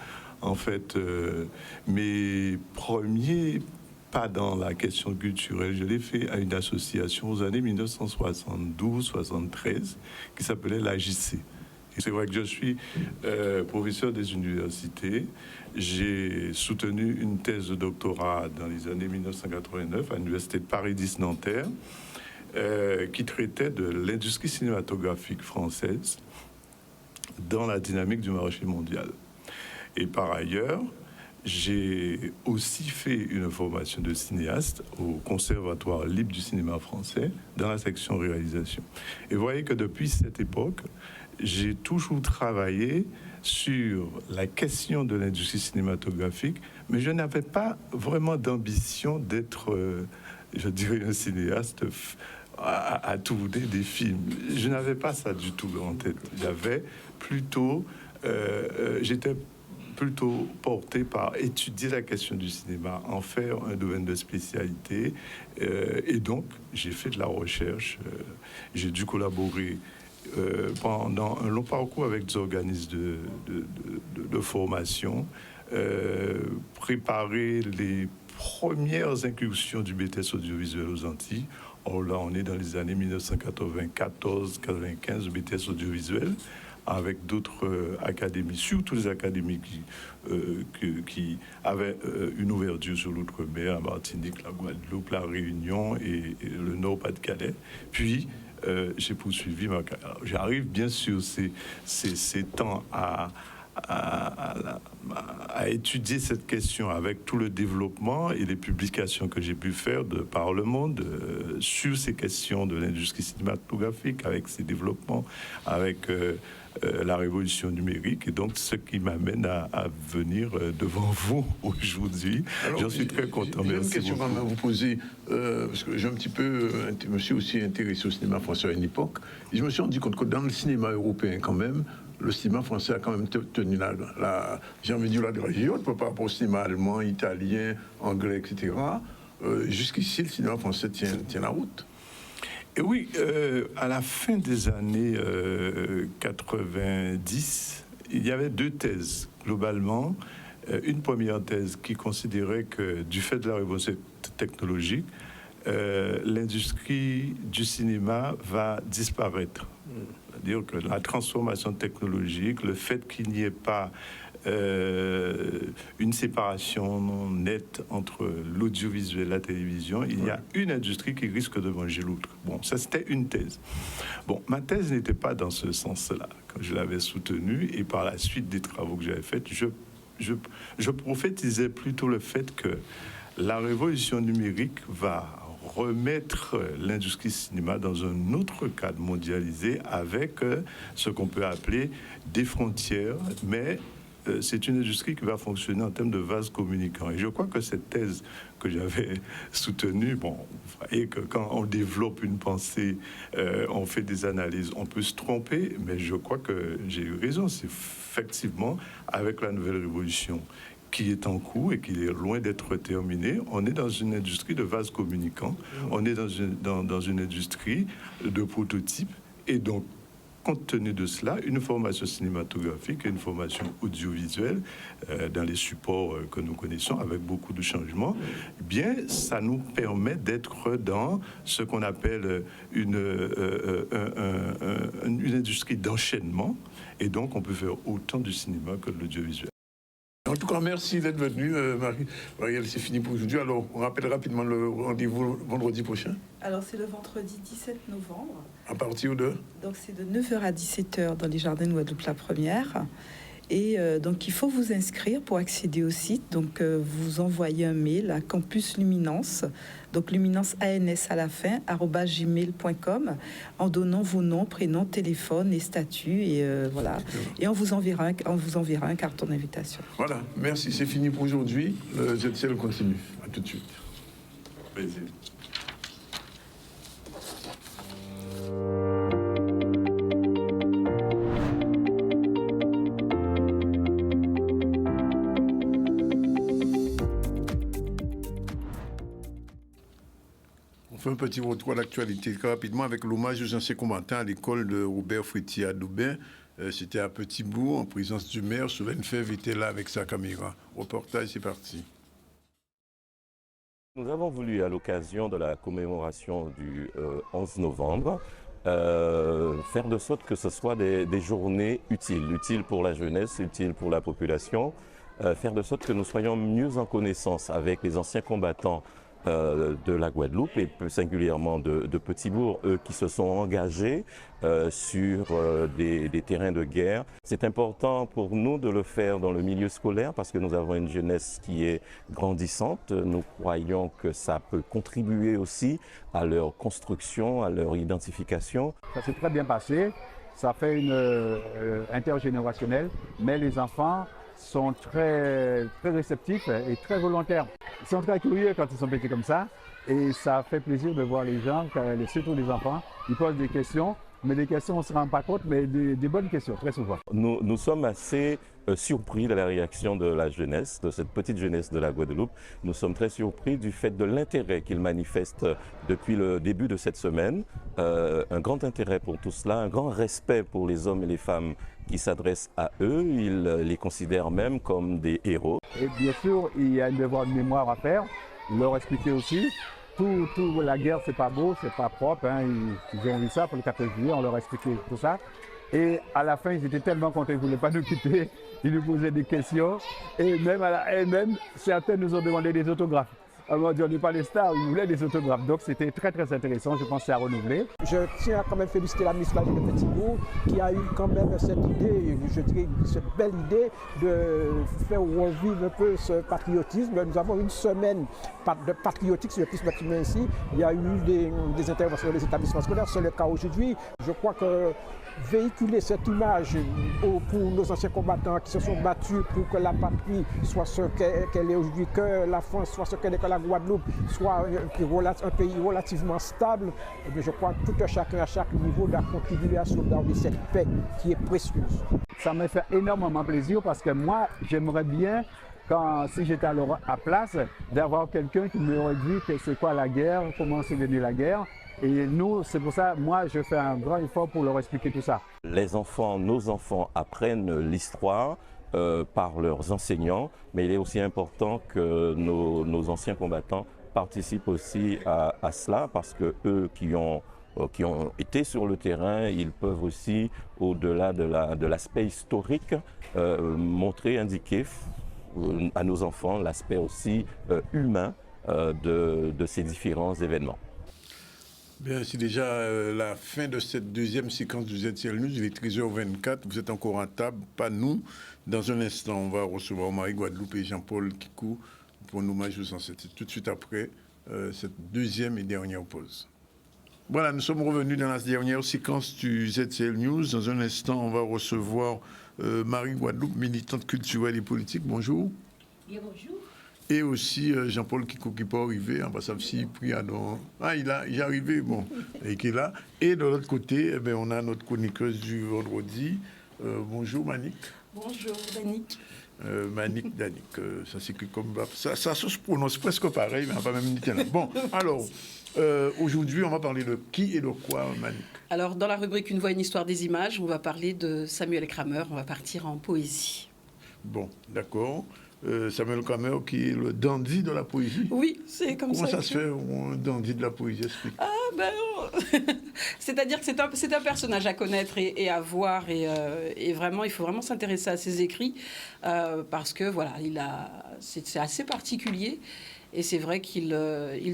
En fait, mes premiers pas dans la question culturelle, je l'ai fait à une association aux années 1972-73 qui s'appelait l'AJC. C'est vrai que je suis professeur des universités. J'ai soutenu une thèse de doctorat dans les années 1989 à l'Université de Paris 10 Nanterre qui traitait de l'industrie cinématographique française dans la dynamique du marché mondial. Et par ailleurs, j'ai aussi fait une formation de cinéaste au Conservatoire libre du cinéma français dans la section réalisation. Et vous voyez que depuis cette époque, j'ai toujours travaillé sur la question de l'industrie cinématographique, mais je n'avais pas vraiment d'ambition d'être, je dirais, un cinéaste à tourner des films. Je n'avais pas ça du tout en tête. J'avais plutôt, j'étais plutôt porté par étudier la question du cinéma, en faire un domaine de spécialité. Et donc, j'ai fait de la recherche. J'ai dû collaborer pendant un long parcours avec des organismes de formation, préparer les premières incursions du BTS audiovisuel aux Antilles. Or là, on est dans les années 1994-95, BTS audiovisuel, avec d'autres académies, surtout les académies qui avaient une ouverture sur l'outre-mer, la Martinique, la Guadeloupe, la Réunion et le Nord-Pas-de-Calais. Puis, j'ai poursuivi ma carrière. J'arrive bien sûr ces temps à étudier cette question avec tout le développement et les publications que j'ai pu faire de par le monde sur ces questions de l'industrie cinématographique, avec ses développements, avec la révolution numérique, et donc ce qui m'amène à venir devant vous aujourd'hui. J'en suis très content.
J'ai une
Merci
question
beaucoup.
à vous poser, parce que je me suis aussi intéressé au cinéma français à une époque, et je me suis rendu compte que dans le cinéma européen quand même, le cinéma français a quand même tenu j'ai envie de dire la région par rapport au cinéma allemand, italien, anglais, etc. Jusqu'ici, le cinéma français tient la route.
Et oui, à la fin des années 90, il y avait deux thèses globalement. Une première thèse qui considérait que du fait de la révolution technologique, l'industrie du cinéma va disparaître. C'est-à-dire que la transformation technologique, le fait qu'il n'y ait pas une séparation nette entre l'audiovisuel et la télévision, il y a une industrie qui risque de manger l'autre. Bon, ça c'était une thèse. Bon, ma thèse n'était pas dans ce sens-là quand je l'avais soutenue, et par la suite des travaux que j'avais faits, je prophétisais plutôt le fait que la révolution numérique va remettre l'industrie cinéma dans un autre cadre mondialisé avec ce qu'on peut appeler des frontières, mais c'est une industrie qui va fonctionner en termes de vases communicants. Et je crois que cette thèse que j'avais soutenue, bon, vous voyez que quand on développe une pensée, on fait des analyses, on peut se tromper, mais je crois que j'ai eu raison. C'est effectivement, avec la nouvelle révolution qui est en cours et qui est loin d'être terminée, on est dans une industrie de vases communicants, on est dans une industrie de prototypes, et donc, compte tenu de cela, une formation cinématographique et une formation audiovisuelle dans les supports que nous connaissons, avec beaucoup de changements, eh bien, ça nous permet d'être dans ce qu'on appelle une industrie d'enchaînement, et donc on peut faire autant du cinéma que de l'audiovisuel.
En tout cas, merci d'être venu, Marie. C'est fini pour aujourd'hui. Alors, on rappelle rapidement le rendez-vous vendredi prochain.
Alors, c'est le vendredi 17 novembre.
À partir de...
Donc, c'est de 9h à 17h dans les jardins de Guadeloupe la Première. Et donc, il faut vous inscrire pour accéder au site. Donc, vous envoyez un mail à Campus Luminance, donc Luminance ANS à la fin, @gmail.com, en donnant vos noms, prénoms, téléphone et statut. Et voilà. Et on vous enverra un carton d'invitation.
Voilà, merci, c'est fini pour aujourd'hui. Le ZCL continue. À tout de suite.
Plaisir.
fait un petit retour à l'actualité très rapidement avec l'hommage aux anciens combattants à l'école de Robert Frétier à Doubin. C'était à Petit-Bourg, en présence du maire. Souven Fèvre était là avec sa caméra. Reportage, c'est parti.
Nous avons voulu, à l'occasion de la commémoration du 11 novembre, faire de sorte que ce soit des journées utiles pour la jeunesse, utiles pour la population, faire de sorte que nous soyons mieux en connaissance avec les anciens combattants de la Guadeloupe et plus singulièrement de Petit-Bourg, eux qui se sont engagés sur des terrains de guerre. C'est important pour nous de le faire dans le milieu scolaire parce que nous avons une jeunesse qui est grandissante. Nous croyons que ça peut contribuer aussi à leur construction, à leur identification.
Ça s'est très bien passé, ça fait une intergénérationnelle, mais les enfants sont très réceptifs et très volontaires. Ils sont très curieux quand ils sont petits comme ça et ça fait plaisir de voir les gens, surtout les enfants, ils posent des questions, mais des questions on ne se rend pas compte, mais des bonnes questions très souvent.
Nous sommes assez surpris de la réaction de la jeunesse, de cette petite jeunesse de la Guadeloupe. Nous sommes très surpris du fait de l'intérêt qu'ils manifestent depuis le début de cette semaine. Un grand intérêt pour tout cela, un grand respect pour les hommes et les femmes qui s'adressent à eux. Ils les considèrent même comme des héros.
Et bien sûr, il y a un devoir de mémoire à faire, leur expliquer aussi. La guerre, c'est pas beau, c'est pas propre. Hein. Ils ont vu ça pour le 14 juillet, on leur a expliqué tout ça. Et à la fin, ils étaient tellement contents, ils ne voulaient pas nous quitter. Ils nous posaient des questions. Et même certains nous ont demandé des autographes. Alors, on n'est pas les stars, ils voulaient des autographes. Donc c'était très intéressant, je pense que c'est à renouveler.
Je tiens à quand même féliciter l'administration de Petit-Bourg qui a eu quand même cette idée, je dirais cette belle idée de faire revivre un peu ce patriotisme. Nous avons une semaine de patriotique, si je puis m'exprimer ainsi. Il y a eu des interventions dans les établissements scolaires, c'est le cas aujourd'hui. Je crois que véhiculer cette image pour nos anciens combattants qui se sont battus pour que la patrie soit ce qu'elle est aujourd'hui, que la France soit ce qu'elle est, que la Guadeloupe soit un pays relativement stable, et bien je crois que tout un chacun à chaque niveau doit contribuer à sauvegarder cette paix qui est précieuse.
Ça me fait énormément plaisir parce que moi, j'aimerais bien, si j'étais à place, d'avoir quelqu'un qui m'aurait dit que c'est quoi la guerre, comment c'est venu la guerre. Et nous, c'est pour ça, moi, je fais un grand effort pour leur expliquer tout ça.
Les enfants, nos enfants apprennent l'histoire par leurs enseignants, mais il est aussi important que nos anciens combattants participent aussi à cela parce que eux qui ont été sur le terrain, ils peuvent aussi, au-delà de l'aspect historique, montrer, indiquer à nos enfants l'aspect aussi humain de ces différents événements.
Bien, c'est déjà la fin de cette deuxième séquence du ZCL News. Il est 13h24. Vous êtes encore à table, pas nous. Dans un instant, on va recevoir Marie Guadeloupe et Jean-Paul Kikou pour un hommage aux ancêtres. Tout de suite après cette deuxième et dernière pause. Voilà, nous sommes revenus dans la dernière séquence du ZCL News. Dans un instant, on va recevoir Marie Guadeloupe, militante culturelle et politique. Bonjour.
Bien, bonjour.
Et aussi Jean-Paul Kikou qui peut arriver, ambassade Cyprien. Il est arrivé, bon, et qui est là. Et de l'autre côté, on a notre chroniqueuse du vendredi. Bonjour Manik.
Bonjour Danick.
Manik Danik, ça s'écrit comme ça se prononce presque pareil, mais pas même ni. Bon, alors, aujourd'hui, on va parler de qui et de quoi, Manik?
Alors, dans la rubrique Une voix, une histoire des images, on va parler de Samuel Kramer. On va partir en poésie.
Bon, d'accord. Samuel Kramer qui est le dandy de la poésie.
Oui, c'est comme ça.
Comment ça se fait, un dandy de la poésie? Explique.
C'est-à-dire que c'est un personnage à connaître et à voir et vraiment, il faut vraiment s'intéresser à ses écrits parce que voilà, c'est assez particulier et c'est vrai qu'il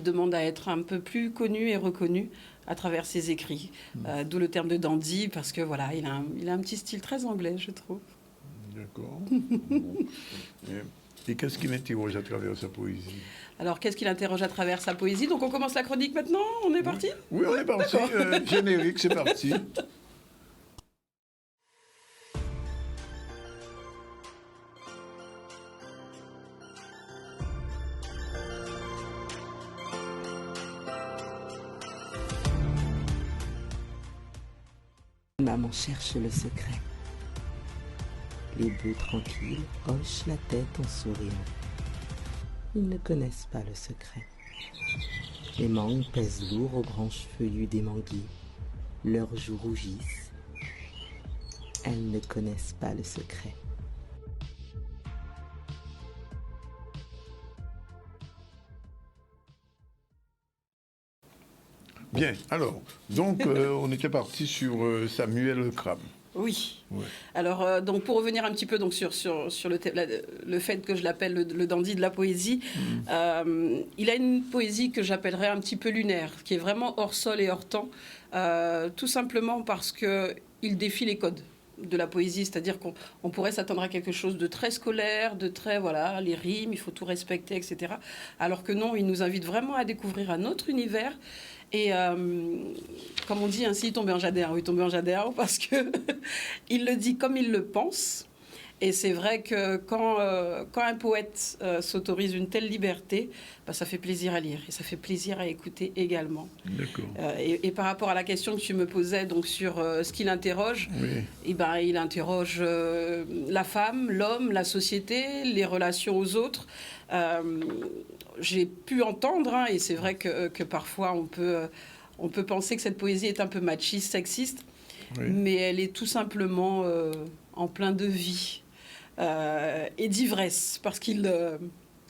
demande à être un peu plus connu et reconnu à travers ses écrits. D'où le terme de dandy parce que voilà, il a un petit style très anglais, je trouve.
D'accord. Et qu'est-ce qui l'interroge à travers sa poésie?
Alors, qu'est-ce qui l'interroge à travers sa poésie? Donc, on commence la chronique maintenant? On est parti?
Oui, on est parti. Générique, c'est parti.
Maman cherche le secret. Les bœufs tranquilles hochent la tête en souriant. Ils ne connaissent pas le secret. Les mangues pèsent lourd aux branches feuillues des manguiers. Leurs joues rougissent. Elles ne connaissent pas le secret.
Bien, alors, donc on était parti sur Samuel Crabbe.
Oui.
Ouais.
Alors, donc pour revenir un petit peu donc, sur le fait que je l'appelle le dandy de la poésie, il a une poésie que j'appellerais un petit peu lunaire, qui est vraiment hors sol et hors temps, tout simplement parce qu'il défie les codes de la poésie, c'est-à-dire qu'on pourrait s'attendre à quelque chose de très scolaire, de très, voilà, les rimes, il faut tout respecter, etc. Alors que non, il nous invite vraiment à découvrir un autre univers. Et comme on dit ainsi, il tombe en jadéen. Il tombe en jadéen parce que il le dit comme il le pense. Et c'est vrai que quand un poète s'autorise une telle liberté, bah, ça fait plaisir à lire et ça fait plaisir à écouter également.
D'accord.
Et par rapport à la question que tu me posais donc sur ce qu'il interroge,
Oui.
eh ben, il interroge la femme, l'homme, la société, les relations aux autres. J'ai pu entendre, hein, et c'est vrai que parfois on peut penser que cette poésie est un peu machiste, sexiste,
Oui.
mais elle est tout simplement en plein de vie et d'ivresse, parce qu'il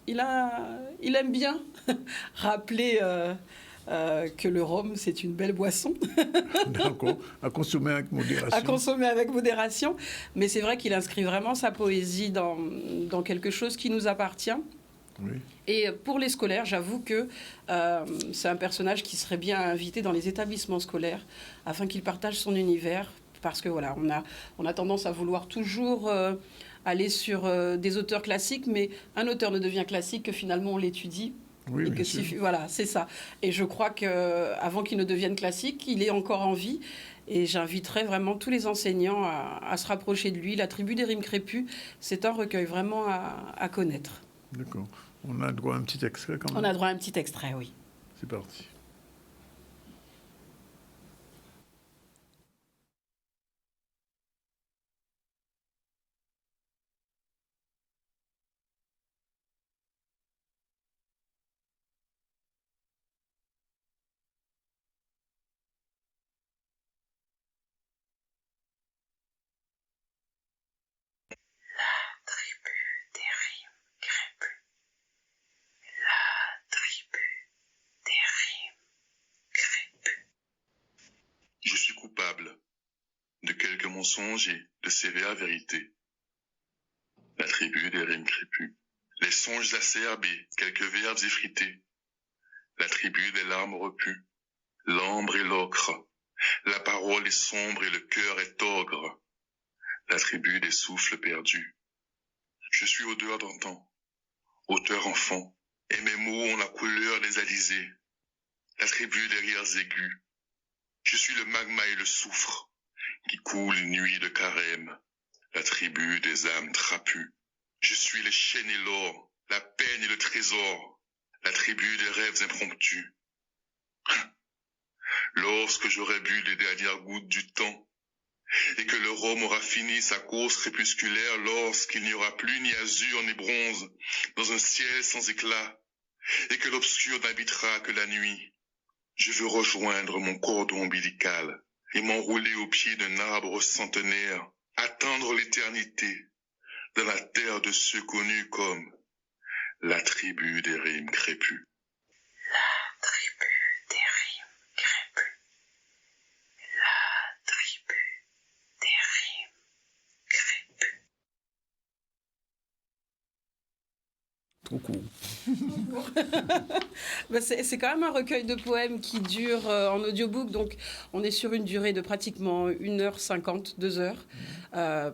aime bien rappeler que le rhum, c'est une belle boisson.
D'accord, à consommer avec modération.
À consommer avec modération, mais c'est vrai qu'il inscrit vraiment sa poésie dans quelque chose qui nous appartient.
Oui.
Et pour les scolaires, j'avoue que c'est un personnage qui serait bien invité dans les établissements scolaires afin qu'il partage son univers, parce que voilà, on a tendance à vouloir toujours aller sur des auteurs classiques, mais un auteur ne devient classique que finalement on l'étudie.
Oui,
Et
bien
que
sûr.
voilà, c'est ça. Et je crois qu'avant qu'il ne devienne classique, il est encore en vie. Et j'inviterais vraiment tous les enseignants à se rapprocher de lui. La tribu des rimes crépues, c'est un recueil vraiment à connaître.
D'accord. On a droit à un petit extrait quand même.
On a droit à un petit extrait, oui.
C'est parti.
Je suis coupable de quelques mensonges et de sévères vérités. La tribu des rimes crépues. Les songes acerbes et quelques verbes effrités. La tribu des larmes repues. L'ambre et l'ocre. La parole est sombre et le cœur est ogre. La tribu des souffles perdus. Je suis odeur d'antan, auteur enfant, et mes mots ont la couleur des alizés. La tribu des rires aigus. Je suis le magma et le soufre, qui coule une nuit de carême, la tribu des âmes trapues. Je suis les chaînes et l'or, la peine et le trésor, la tribu des rêves impromptus. Lorsque j'aurai bu les dernières gouttes du temps, et que le rhum aura fini sa course crépusculaire, lorsqu'il n'y aura plus ni azur ni bronze, dans un ciel sans éclat, et que l'obscur n'habitera que la nuit, je veux rejoindre mon cordon ombilical et m'enrouler au pied d'un arbre centenaire, atteindre l'éternité dans la terre de ceux connus comme la tribu des rimes crépues. La tribu des rimes crépues. La tribu des rimes crépues.
Trop court.
Ben, c'est quand même un recueil de poèmes qui dure en audiobook, donc on est sur une durée de pratiquement 1h50, 2h,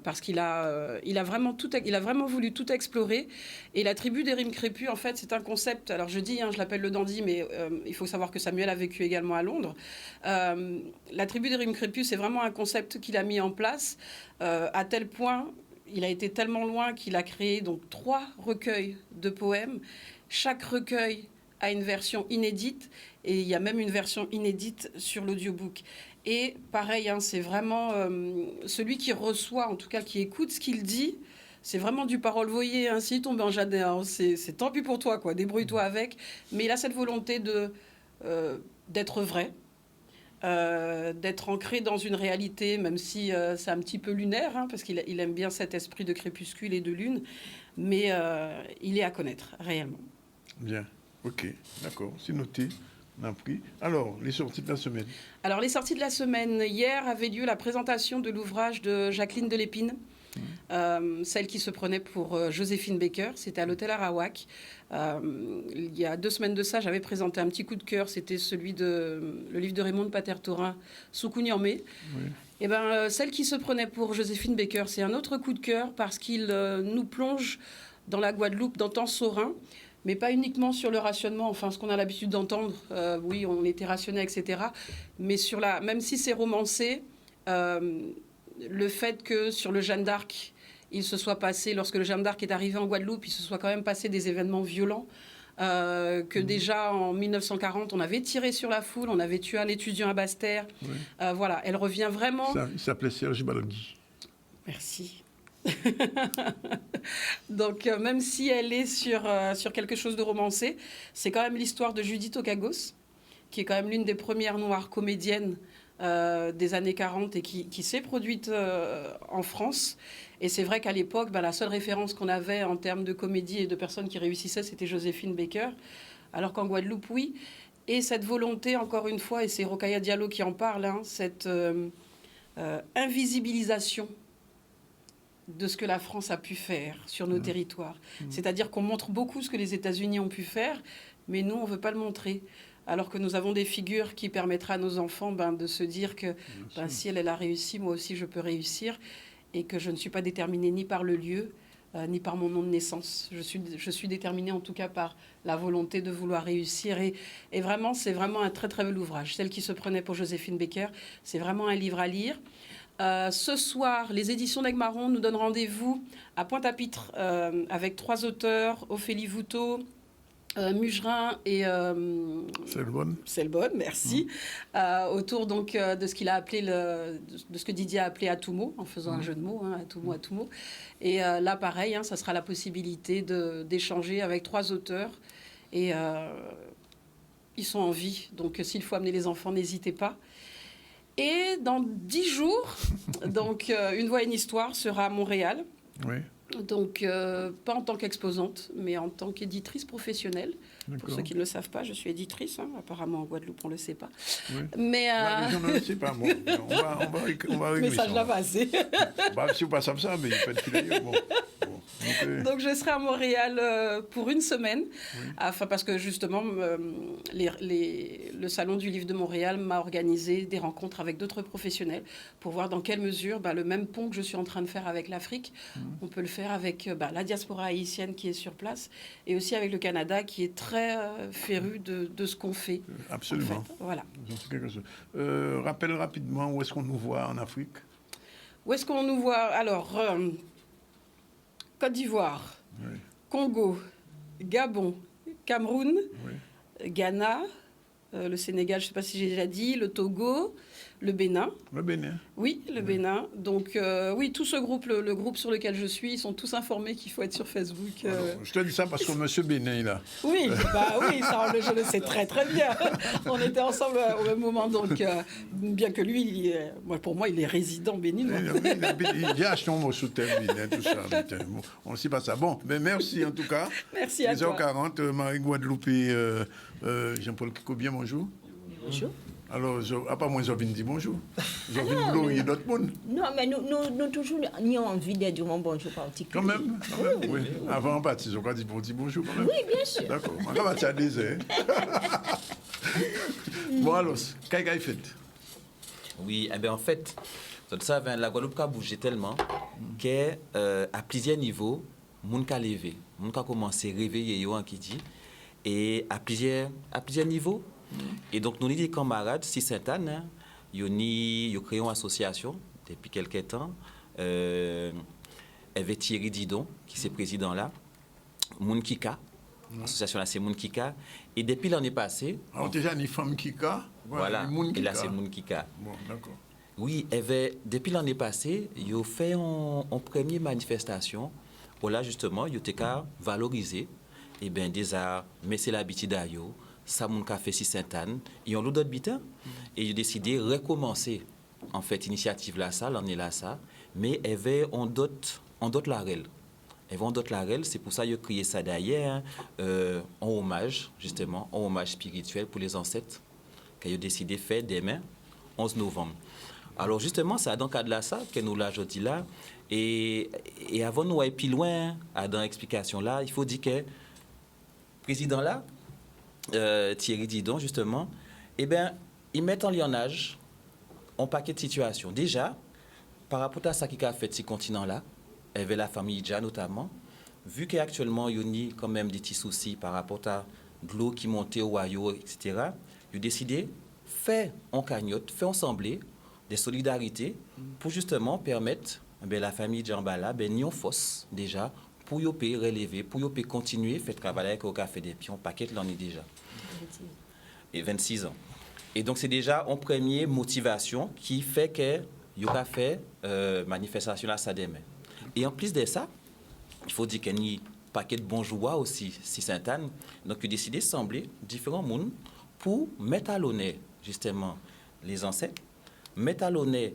parce qu'il a vraiment voulu tout explorer. Et la tribu des rimes crépues, en fait, c'est un concept, alors je l'appelle le dandy, mais il faut savoir que Samuel a vécu également à Londres. La tribu des rimes crépues, c'est vraiment un concept qu'il a mis en place, à tel point... Il a été tellement loin qu'il a créé donc 3 recueils de poèmes. Chaque recueil a une version inédite et il y a même une version inédite sur l'audiobook. Et pareil, hein, c'est vraiment celui qui reçoit, en tout cas qui écoute ce qu'il dit, c'est vraiment du parole voyer. Ainsi, tombe en jardin, c'est tant pis pour toi, quoi. Débrouille-toi avec. Mais il a cette volonté de d'être vrai, d'être ancré dans une réalité, même si c'est un petit peu lunaire, hein, parce qu'il aime bien cet esprit de crépuscule et de lune, mais il est à connaître réellement.
Bien, ok, d'accord, c'est noté. On a pris. Alors, les sorties de la semaine.
Alors, les sorties de la semaine. Hier avait lieu la présentation de l'ouvrage de Jacqueline Delépine, celle qui se prenait pour Joséphine Baker. C'était à l'hôtel Arawak. Il y a 2 semaines de ça, j'avais présenté un petit coup de cœur. C'était le livre de Raymond de Pater-Torin, Soukouniamé. Oui. Et ben, celle qui se prenait pour Joséphine Baker, c'est un autre coup de cœur parce qu'il nous plonge dans la Guadeloupe, dans Tansorin, mais pas uniquement sur le rationnement, enfin ce qu'on a l'habitude d'entendre, oui, on était rationné, etc. Mais même si c'est romancé, le fait que sur le Jeanne d'Arc, il se soit passé, lorsque le Jeanne d'Arc est arrivé en Guadeloupe, il se soit quand même passé des événements violents, que déjà en 1940, on avait tiré sur la foule, on avait tué un étudiant à Basse-Terre. Oui. Voilà, elle revient vraiment...
Il s'appelait Serge Balagui.
Merci. Donc, même si elle est sur quelque chose de romancé, c'est quand même l'histoire de Judith Okagos, qui est quand même l'une des premières noires comédiennes des années 40 et qui s'est produite en France. Et c'est vrai qu'à l'époque, la seule référence qu'on avait en termes de comédie et de personnes qui réussissaient, c'était Joséphine Baker, alors qu'en Guadeloupe, oui. Et cette volonté, encore une fois, et c'est Rokhaya Diallo qui en parle, hein, cette invisibilisation de ce que la France a pu faire sur nos territoires. C'est-à-dire qu'on montre beaucoup ce que les États-Unis ont pu faire, mais nous, on ne veut pas le montrer. Alors que nous avons des figures qui permettraient à nos enfants de se dire que si elle a réussi, moi aussi je peux réussir, et que je ne suis pas déterminée ni par le lieu, ni par mon nom de naissance. Je suis déterminée en tout cas par la volonté de vouloir réussir. Et vraiment, c'est vraiment un très très bel ouvrage. Celle qui se prenait pour Joséphine Baker, c'est vraiment un livre à lire. Ce soir, les éditions d'Aigues-Marron nous donnent rendez-vous à Pointe-à-Pitre avec 3 auteurs, Ophélie Voutot, Mugerin et Selbonne, merci, autour donc de ce qu'il a appelé de ce que Didier a appelé Atumo, en faisant un jeu de mots, hein, Atumo. Et là, pareil, hein, ça sera la possibilité d'échanger avec 3 auteurs et ils sont en vie. Donc, s'il faut amener les enfants, n'hésitez pas. Et dans 10 jours, donc Une voix et une histoire sera à Montréal. Oui. Donc, pas en tant qu'exposante, mais en tant qu'éditrice professionnelle. Pour ceux qui ne le savent pas, je suis éditrice. Hein. Apparemment, en Guadeloupe, on ne le sait pas. Oui. Mais
je ne le sais pas, moi. On va régler ça.
Message là passé.
Si vous passez comme ça, mais il peut être qu'il bon.
Donc, je serai à Montréal pour une semaine, parce que justement, le Salon du Livre de Montréal m'a organisé des rencontres avec d'autres professionnels pour voir dans quelle mesure le même pont que je suis en train de faire avec l'Afrique, on peut le faire avec la diaspora haïtienne qui est sur place et aussi avec le Canada qui est très féru de ce qu'on fait.
Absolument.
En fait. Voilà.
Rappelle rapidement où est-ce qu'on nous voit en Afrique.
Où est-ce qu'on nous voit? Alors, Côte d'Ivoire, Congo, Gabon, Cameroun, Ghana, le Sénégal, je ne sais pas si j'ai déjà dit, le Togo, le Bénin.
Le Bénin.
Oui, le Bénin. Donc, oui, tout ce groupe, le groupe sur lequel je suis, ils sont tous informés qu'il faut être sur Facebook.
Alors, je te dis ça parce que monsieur Bénin est là.
Oui, oui, ça, je le sais très, très bien. On était ensemble au même moment. Donc, bien que lui, pour moi, il est résident béninois.
Il vient acheter un sous terre Bénin, tout ça. On ne sait pas ça. Bon, mais merci en tout cas.
Merci à toi.
10h40, Marie Guadeloupe et Jean-Paul Kiko, bien bonjour.
Bonjour.
Alors, à part moi, j'ai envie de dire bonjour. J'ai envie de glorifier d'autres mondes.
Non, mais nous toujours nous envie de dire un bonjour particulier.
Quand même, oui. Avant, on bâtit, on va dire bonjour quand même.
Oui, bien sûr.
D'accord. On va bâtir à des heures. Bon, alors, qu'est-ce qu'il fait?
Oui, eh bien, en fait, ça, la Guadeloupe a bougé tellement qu'à plusieurs niveaux, moun ka levé, moun ka commencé à réveiller, qui dit, et à plusieurs niveaux. Et donc, nous, les camarades, si Sainte-Anne, ils ont créé une association depuis quelques temps, avec Thierry Didon, qui est président là, Moun Kika. L'association là, c'est Moun Kika. Et depuis l'année passée.
Alors, déjà, une femme Kika.
Voilà. Et là, c'est Moun Kika.
Bon, d'accord.
Oui, depuis l'année passée, ils ont fait une première manifestation où là, justement, ils ont valorisé des arts, mais c'est l'habitude d'ailleurs. ça mon café si Sainte-Anne, et on l'autre bitin, et j'ai décidé de recommencer, en fait, initiative là, ça, l'année là, ça, mais elle avait on d'autres larel. Elle va on d'autres larel, c'est pour ça que j'ai créé ça d'ailleurs, en hommage, justement, en hommage spirituel pour les ancêtres, qu'elle a décidé de faire demain, 11 novembre. Alors justement, c'est dans le cadre de ça que nous l'a dit là, et avant de nous aller plus loin dans l'explication là, il faut dire que le président là, Thierry Didon, justement, eh bien, ils mettent en lionnage un paquet de situations. Déjà, par rapport à ça qui a fait ce continent-là, avec la famille Idja notamment, vu qu'actuellement, il y a quand même des petits soucis par rapport à de l'eau qui montait au Wayo, etc., ils ont décidé de faire en cagnotte, faire ensemble des solidarités pour justement permettre la famille Idja en bas là, ni en fosse déjà, pour y relever, pour y continuer, faire travailler avec au café des pions, paquet l'en est déjà. Et 26 ans. Et donc c'est déjà une première motivation qui fait que y a fait manifestation à ça demain. Et en plus de ça, il faut dire qu'il y a un paquet de bons joueurs aussi, si Sainte-Anne. Donc il a décidé de sembler différents mondes pour mettre à l'honneur justement les ancêtres, mettre à l'honneur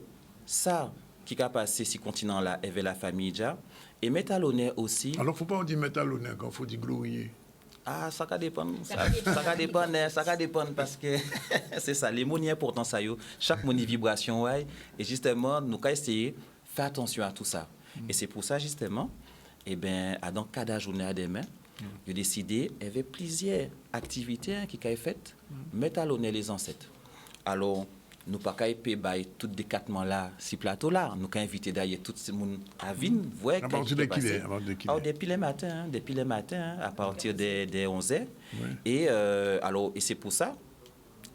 ça qui a passé ce continent-là avec la famille Idja, et mettre à l'honneur aussi...
Alors, il ne faut pas dire mettre à l'honneur, quand il faut dire glorier.
Ah, ça dépend. Ça dépend parce que c'est ça, les mots sont importants, ça y est. Chaque mot vibration, ouais. Et justement, nous avons essayé de faire attention à tout ça. Et c'est pour ça, justement, eh bien, dans le cadre de la journée à demain, j'ai décidé, il y avait plusieurs activités qui ont été faites, mettre à l'honneur les ancêtres. Alors, nous pas qu'à payer tous les décatements là, ces plateaux là. Nous qu'à inviter d'ailleurs tout le monde à venir voir.
À partir de qui est
depuis le matin, à partir des 11h. Oui. Et c'est pour ça,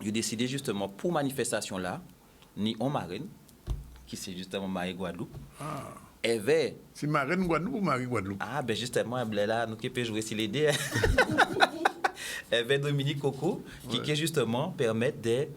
j'ai décidé justement pour manifestation là, ni en marraine, qui c'est justement Marie Guadeloupe.
Ah.
C'est
marraine Guadeloupe ou Marie Guadeloupe?
Ah ben justement, là, nous qui peut jouer sur les deux. Avait Dominique Coco, qui justement permet de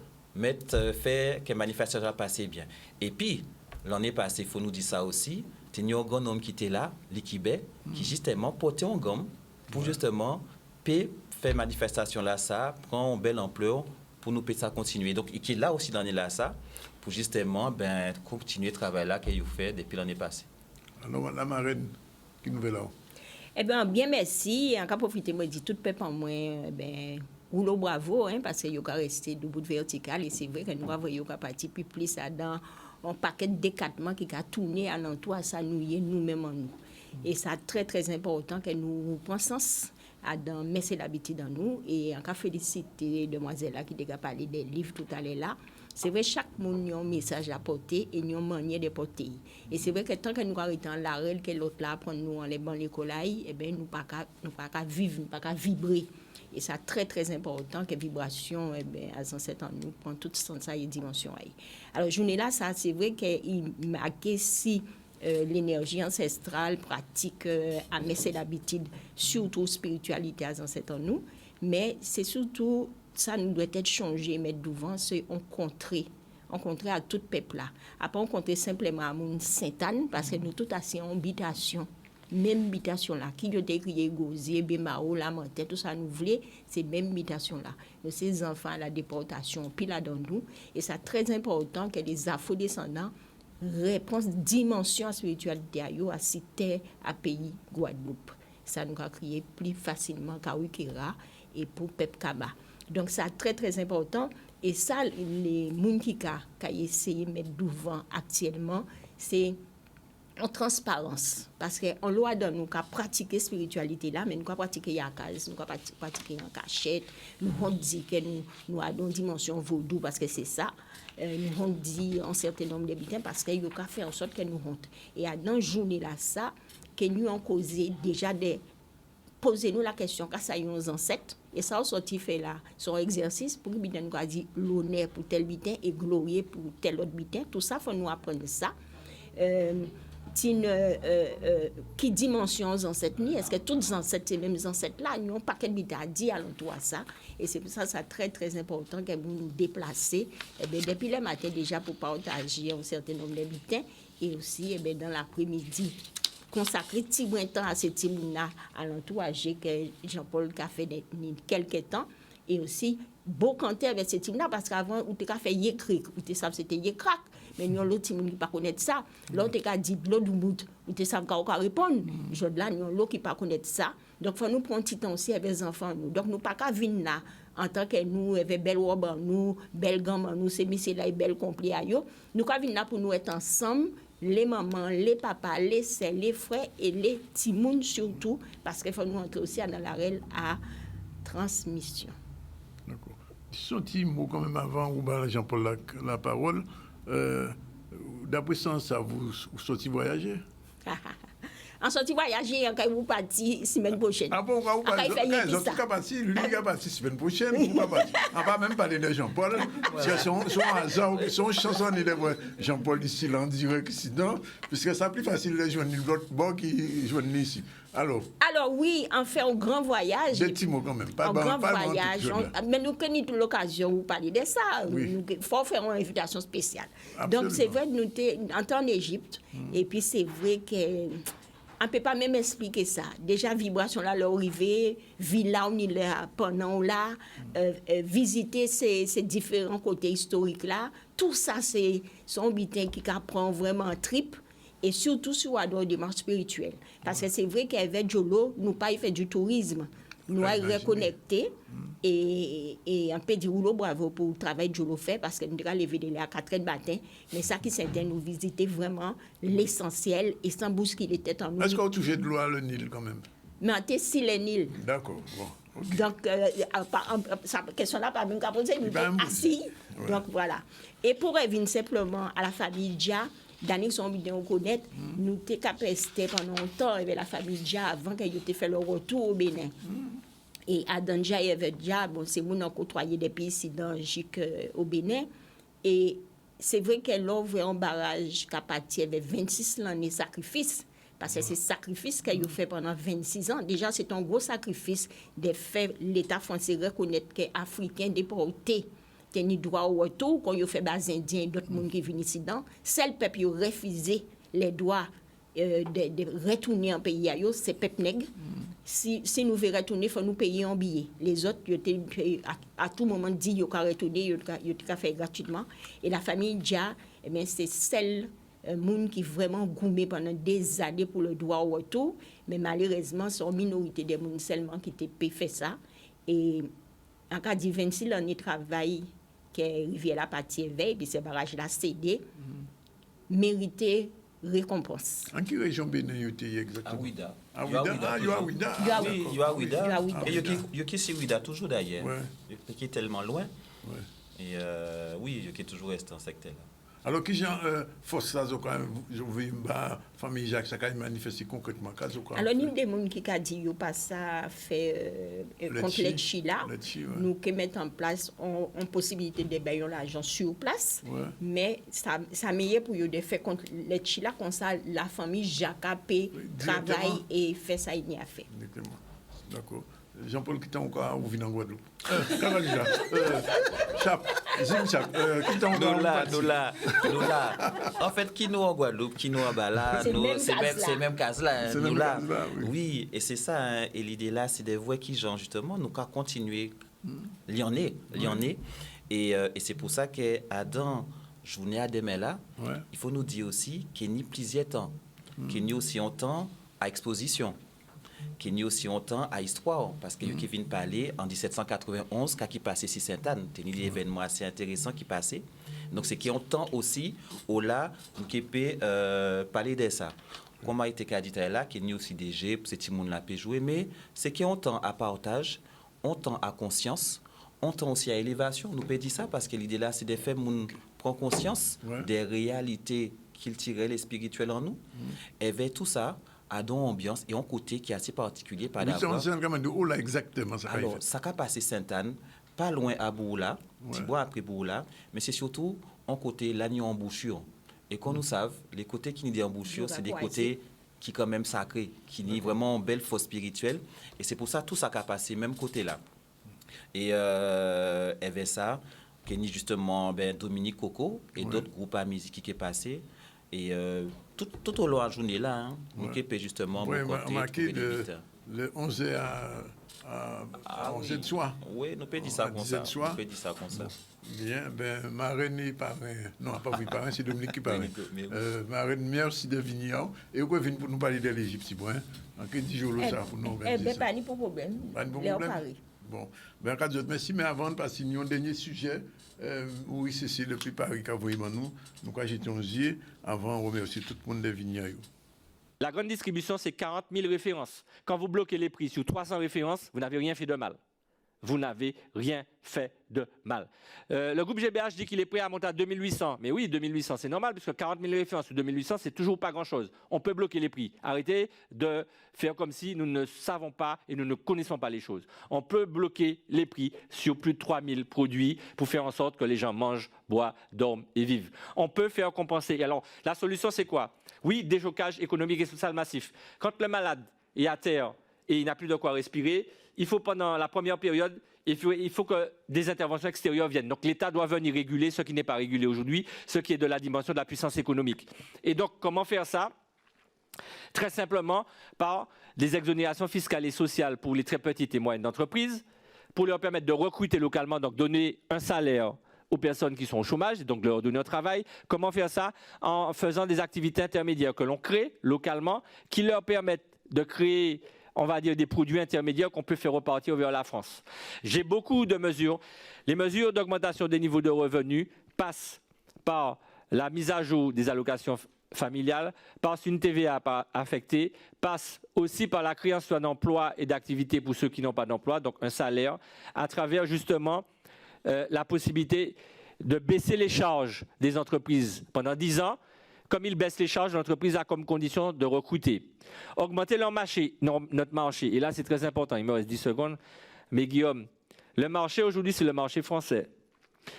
faire que la manifestation passe bien. Et puis, l'année passée, il faut nous dire ça aussi, il y a un grand homme qui était là, l'Ikibé, qui justement portait un gomme pour justement faire manifestation là, ça prend une belle ampleur pour nous ça continuer. Donc, il est là aussi dans l'année là, ça, pour justement continuer le travail là qu'il a fait depuis l'année passée.
Alors, la marraine, qui nous fait là?
Eh bien merci. En cas profiter, moi, dit tout peuple en moi, rouleau bravo, parce que vous avez resté debout vertical et c'est vrai que nous avons parti plus dans un paquet de décatements qui a tourné à l'entour, ça nous-mêmes en nous. Et c'est très, très important que nous pensions à mettre l'habitude dans nous. Et en cas féliciter demoiselle qui a parlé des livres tout à l'heure là. C'est vrai, chaque monde a un message à porter et une manière de porter. Et c'est vrai que tant que nous arrêtons la règle que l'autre là prend nous en les bancs l'école, eh bien nous pas qu'à vivre, nous pas qu'à vibrer. Et c'est très très important que vibration à cette en nous prend toute sens et dimension. Alors journée là ça c'est vrai qu'il marque si l'énergie ancestrale pratique à mettre l'habitude surtout spiritualité à cette en nous, mais c'est surtout ça nous doit être changé, mettre devant, c'est rencontrer à tout peuple là. Après rencontrer simplement à mon Sainte-Anne parce que nous tout assez en habitation, même habitation là, qui a écrit Gosier, Bémao, Lamenté, tout ça nous voulait, c'est même habitation là. Nous ces enfants à la déportation, puis là dans nous, et c'est très important que les afro-descendants répondent dimension spiritualité à citer à pays Guadeloupe. Ça nous a créé plus facilement qu'à Wikira et pour peuple Kaba. Donc, c'est très, très important. Et ça, les gens qui ont essayé de mettre devant actuellement, c'est en transparence. Parce qu'on doit dans nous pratiquer la spiritualité là, mais nous avons pratiqué en case, nous avons pratiqué en cachette. Nous avons dit que nous avons une dimension vaudou parce que c'est ça. Nous avons dit un certain nombre d'habitants parce qu'il y a fait en sorte que nous rentrons. Et dans une journée là, ça, que nous avons causé déjà des. Posez-nous la question, quand ça y est nos ancêtres, et ça a sorti fait là, son exercice pour que nous a dit l'honneur pour tel bitin et glorieux pour tel autre bitin. Tout ça, il faut nous apprendre ça. Qui dimension aux ancêtres ni est-ce que tous les ancêtres ces mêmes ancêtres là n'ont pas quel bitin à dire à l'entour à ça et c'est pour ça c'est très très important que vous nous déplacer depuis le matin déjà pour partager un certain nombre de bitins et aussi dans l'après-midi consacrer petit temps à ces petits là à l'entourage que Jean-Paul a fait quelques temps et aussi beau canter avec ce team là parce qu'avant on t'a fait yékrik, on t'a savait c'était yékrak, mais nous l'autre team qui pas connaître ça, l'autre t'a dit l'eau du bout, on t'a savait pas répondre. Je là nous l'autre qui pas connaître ça. Donc faut nous prendre petit temps aussi avec les enfants nous. Donc nous pas qu'à venir là en tant que nous avec belle robe nous, belle gamme nous c'est monsieur là belle complet yo. Nous qu'à venir là pour nous être ensemble. Les mamans, les papas, les sœurs, les frères et les timouns surtout, parce qu'il faut nous entrer aussi dans la règle à transmission.
D'accord. Son petit mot quand même avant, ou bien Jean-Paul la parole. D'après ça, vous sortez voyager?
En sorti voyager, quand vous partez semaine prochaine.
Ah bon, vous partez? En tout cas, lui, il va partir semaine prochaine. Vous va partir. On va même parler de Jean-Paul. C'est son hasard, son chanson de Jean-Paul ici, là, en direct ici, non? Puisque c'est plus facile de joindre l'autre bord qui joignent ici. Alors
oui, on fait un grand voyage.
Des petits mots quand même. Pas
un grand voyage. Mais nous avons l'occasion de parler de ça. Il faut faire une invitation spéciale. Absolument. Donc c'est vrai, nous sommes en Égypte. Et puis c'est vrai que... On ne peut pas même expliquer ça. Déjà, vibration là, l'arrivée, villa, on est là, pendant là, visiter ces différents côtés historiques là. Tout ça, c'est son bitin qui prend vraiment un trip. Et surtout sur la démarche spirituelle. Parce que c'est vrai qu'avec Jolo, nous pas fait du tourisme. Nous avons reconnecté. Et on peut dire bravo pour le travail que Jolo fait, parce que nous avons levé à 4h du matin. Mais ça qui s'intéresse, nous visiter vraiment l'essentiel et sans bousculer tête en nous.
Est-ce qu'on touche de l'eau à le Nil quand même?
Mais on était si le Nil.
D'accord. Bon, okay.
Donc, cette question-là, pas même qu'à poser, nous sommes assis. Ouais. Donc, voilà. Et pour revenir simplement à la famille Dia, Daniel son bien connaître, nous t'es capable pendant longtemps avec la famille Dia avant qu'elle ait fait le retour au Bénin. Et à Danja et avec Dia, bon, c'est nous qui côtoyé des pays ici dans au Bénin. Et c'est vrai qu'elle a ouvert un barrage qui a parti avec 26 ans de sacrifices. Parce que c'est sacrifice qu'elle a fait pendant 26 ans. Déjà, c'est un gros sacrifice de faire l'État français reconnaître que les Africains déportés ni droit au retour, quand ils fait bas indiens et d'autres monde qui viennent ici dedans, c'est le peuple qui a refusé les droits de retourner en pays à eux, c'est peuple nègre. Si nous voulons retourner, il faut nous payer un billet. Les autres, à tout moment, dit qu'ils ont retourner, ils ont fait gratuitement. Et la famille Dia, c'est celle monde qui vraiment gourmé pendant des années pour le droit au retour, mais malheureusement, c'est une minorité des monde seulement qui ont fait ça. Et en cas de 26 ans de travail, qui est arrivé à la partie éveil, puis ces barrages-là cédé, mérité récompense.
En quelle région Bénin exactement?
À Ouida.
À Ouida.
Oui, à Ouida. Et il y a qui Ouida toujours d'ailleurs. Qui est tellement loin. Et oui, il est toujours resté en secteur-là.
Alors, qui j'ai force ça, je veux ma famille Jacques, ça a manifesté concrètement.
Alors, nous, des gens qui ont dit, pas ça fait contre les Chila, nous qui mettons en place une possibilité de bailler l'argent sur place, mais ça meilleur pour eux de faire contre les Chila, comme ça, la famille Jacques a payé, travaille et fait ça, il n'y a fait.
Exactement. D'accord. Jean-Paul, qui t'a encore ouvert en Guadeloupe? Chap, qui t'a encore
nous là. En fait, qui nous en Guadeloupe, qui nous en Bala, c'est même cas là. Nous là. Oui, et c'est ça. Hein, et l'idée là, c'est de voir qui, genre, justement, nous qu'à continuer. Il y en est. Et c'est pour ça qu'Adam, journée à demain là, il faut nous dire aussi qu'il n'y a plusieurs temps. Qu'il y a aussi un temps à exposition. Qu'il y a aussi longtemps à histoire, parce que qui vient parler en 1791, quand il passait sur Sainte-Anne, il y a des événements assez intéressants qui passaient. Donc, c'est qu'il y a un temps aussi où là, nous peut parler de ça. Comme a été dit là, qu'il y a aussi des jeux, pour ces monde là peut jouer, mais c'est qu'il y a un temps à partage, un temps à conscience, un temps aussi à élévation. Nous peut dire ça parce que l'idée là, c'est de faire moun prendre conscience des réalités qu'il tirait les spirituels en nous, et vers tout ça. À une ambiance et un côté qui est assez particulier par
rapport. Exactement ça.
Alors, ça a passé Sainte-Anne, pas loin à Boula, petit bois après Boula, mais c'est surtout un côté l'agneau en embouchure. Et qu'on nous savent, les côtés qui nous disent embouchure, c'est des côtés qui quand même sacrés, qui n'y vraiment belle force spirituelle. Et c'est pour ça tout ça qui a passé, même côté là. Et avec ça, qu'il y a justement Dominique Coco et d'autres groupes à musique qui est passé. Et tout au long de la journée là, nous qui peut justement
marqué le 11 à 11 de soir.
Oui, nous pouvons dire ça comme ça.
Soir.
Nous pouvons dire ça comme ça.
Bien, ben, marraine et parrain. Non, pas vous parrain, c'est Dominique qui parrain. Marraine, merci de venir. Et vous venez pour nous parler de l'Égypte, si bon. En 10 jours, ça, pour nous organiser ça.
Pas de problème.
Pas de problème. Bon, ben, merci, mais avant de passer à un dernier sujet, oui, c'est depuis Paris qu'a voulu nous. Nous, j'étais 11 avant, on remercie tout le monde de venir.
La grande distribution, c'est 40 000 références. Quand vous bloquez les prix sur 300 références, vous n'avez rien fait de mal. Vous n'avez rien fait de mal. Le groupe GBH dit qu'il est prêt à monter à 2800. Mais oui, 2800, c'est normal, puisque 40 000 références sur 2800, c'est toujours pas grand-chose. On peut bloquer les prix. Arrêtez de faire comme si nous ne savons pas et nous ne connaissons pas les choses. On peut bloquer les prix sur plus de 3000 produits pour faire en sorte que les gens mangent, boivent, dorment et vivent. On peut faire compenser. Alors, la solution, c'est quoi? Oui, déjocage économique et social massif. Quand le malade est à terre et il n'a plus de quoi respirer, il faut pendant la première période, il faut que des interventions extérieures viennent. Donc l'État doit venir réguler ce qui n'est pas régulé aujourd'hui, ce qui est de la dimension de la puissance économique. Et donc comment faire ça? Très simplement par des exonérations fiscales et sociales pour les très petites et moyennes entreprises, pour leur permettre de recruter localement, donc donner un salaire aux personnes qui sont au chômage, et donc leur donner un travail. Comment faire ça? En faisant des activités intermédiaires que l'on crée localement, qui leur permettent de créer, on va dire, des produits intermédiaires qu'on peut faire repartir vers la France. J'ai beaucoup de mesures. Les mesures d'augmentation des niveaux de revenus passent par la mise à jour des allocations familiales, par une TVA affectée, passent aussi par la création d'emplois et d'activités pour ceux qui n'ont pas d'emploi, donc un salaire, à travers justement la possibilité de baisser les charges des entreprises pendant 10 ans. Comme ils baissent les charges, l'entreprise a comme condition de recruter. Augmenter notre marché. Et là, c'est très important. Il me reste 10 secondes. Mais Guillaume, le marché aujourd'hui, c'est le marché français.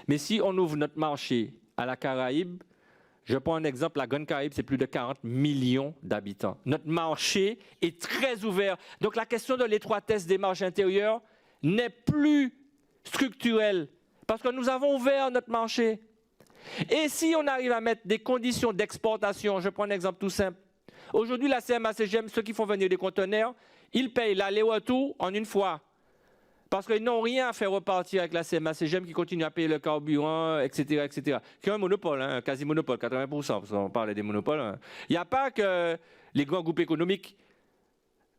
Mais si on ouvre notre marché à la Caraïbe, je prends un exemple, la Grande Caraïbe, c'est plus de 40 millions d'habitants. Notre marché est très ouvert. Donc la question de l'étroitesse des marges intérieures n'est plus structurelle. Parce que nous avons ouvert notre marché. Et si on arrive à mettre des conditions d'exportation, je prends un exemple tout simple. Aujourd'hui, la CMA-CGM, ceux qui font venir des conteneurs, ils payent l'aller-retour en une fois. Parce qu'ils n'ont rien à faire repartir avec la CMA-CGM qui continue à payer le carburant, etc., etc. Qui est un monopole, un quasi-monopole, 80%, parce qu'on parlait des monopoles. Il n'y a pas que les grands groupes économiques.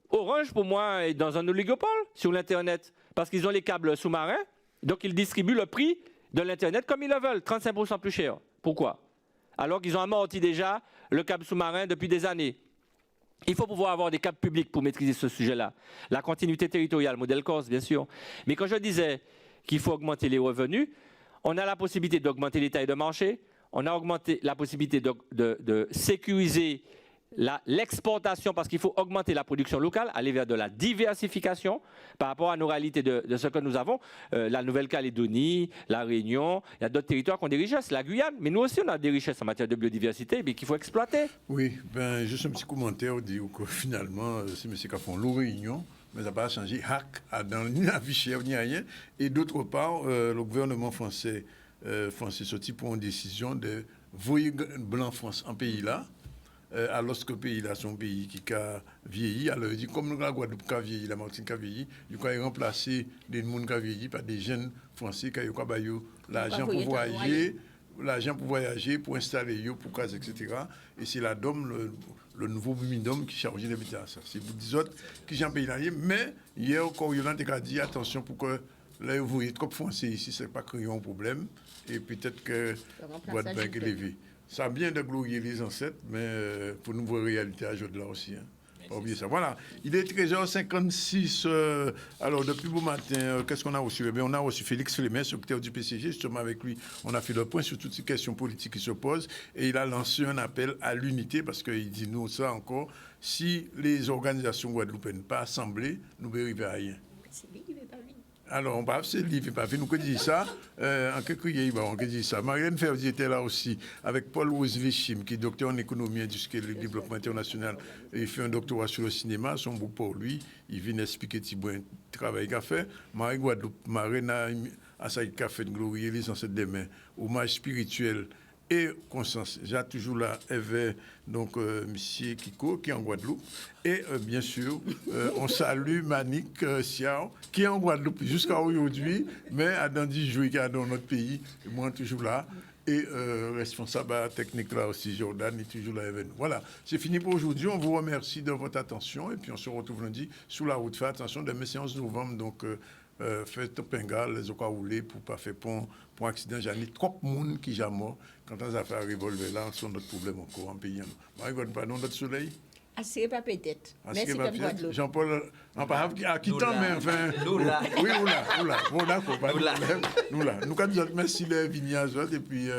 Orange, pour moi, est dans un oligopole sur l'Internet, parce qu'ils ont les câbles sous-marins. Donc, ils distribuent le prix de l'Internet comme ils le veulent, 35% plus cher. Pourquoi? Alors qu'ils ont amorti déjà le câble sous-marin depuis des années. Il faut pouvoir avoir des câbles publics pour maîtriser ce sujet-là. La continuité territoriale, modèle Corse, bien sûr. Mais quand je disais qu'il faut augmenter les revenus, on a la possibilité d'augmenter les tailles de marché, on a augmenté la possibilité de sécuriser l'exportation, parce qu'il faut augmenter la production locale, aller vers de la diversification par rapport à nos réalités de ce que nous avons. La Nouvelle-Calédonie, la Réunion, il y a d'autres territoires qui ont des richesses, la Guyane, mais nous aussi on a des richesses en matière de biodiversité mais qu'il faut exploiter.
Oui, ben, juste un petit commentaire, dit que finalement, c'est M. qui a fait l'eau Réunion, mais ça n'a pas changé, dans ni la vie chère, ni rien. Et d'autre part, le gouvernement français sorti pour une décision de voyer blanc France en pays là. Alors que le pays là, son pays qui a vieilli, alors il dit comme la Guadeloupe a vieilli, la Martinique a vieilli, il faut remplacer des gens qui ont vieilli par des jeunes français qui ont l'argent pour voyager, pour installer, pour cases, etc. Et c'est la DOM, le nouveau Bumidom qui charge les médias. C'est pour des autres qui sont pays là. Mais hier encore, Yolande a dit attention pour que là, vous voyez, trop français ici, c'est pas créer un problème. Et peut-être que Guadeloupe est élevé. Ça a bien de glorifier les ancêtres, mais pour nous voir la réalité à jour de là aussi. Hein. Pas oublier ça. Voilà, il est 13h56. Alors, depuis bon matin, qu'est-ce qu'on a reçu? Eh bien, on a reçu Félix Flémet, secrétaire du PCG. Justement, avec lui, on a fait le point sur toutes ces questions politiques qui se posent. Et il a lancé un appel à l'unité, parce qu'il dit nous ça encore, si les organisations guadeloupéennes pas assemblées, nous ne verrons rien. Alors, on va c'est le livre, pas nous que dit ça. En quelques jours, on dit ça. Marianne Ferdi était là aussi, avec Paul Rosvichim, qui est docteur en économie industrielle et développement international. Il fait un doctorat sur le cinéma, son bout pour lui. Il vient expliquer le travail qu'il a fait. Marie Guadeloupe, Marina, à ça, il a fait de glorifier les ancêtres des mains. Hommage spirituel et Constance. J'ai toujours là, Eve, donc monsieur Kiko, qui est en Guadeloupe. Et bien sûr, on salue Manik Siao, qui est en Guadeloupe jusqu'à aujourd'hui, mais à dans 10 jours, qui est dans notre pays. Et moi, toujours là. Et responsable technique là aussi, Jordan, est toujours là avec nous. Voilà, c'est fini pour aujourd'hui. On vous remercie de votre attention. Et puis, on se retrouve lundi sous la route. Faites attention, demain, c'est 11 novembre. Donc, faites pingal, les oka roulés pour pas faire pont pour accident. J'en ai trop de monde qui jamais mort. Quand on a fait un revolver là, c'est notre problème encore en pays. Regarde pas dans notre soleil.
Assurez pas peut-être. Merci
pas
comme Guadeloupe.
Jean-Paul, à qui temps, mais enfin. Nous là. Oui, nous là. Bon, d'accord, pas de problème. Nous là. Nous, quand nous merci les vignages, et puis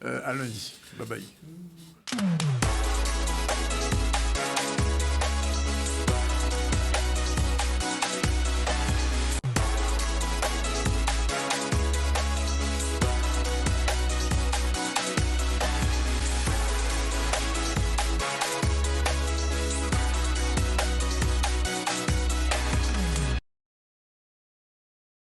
à lundi. Bye bye.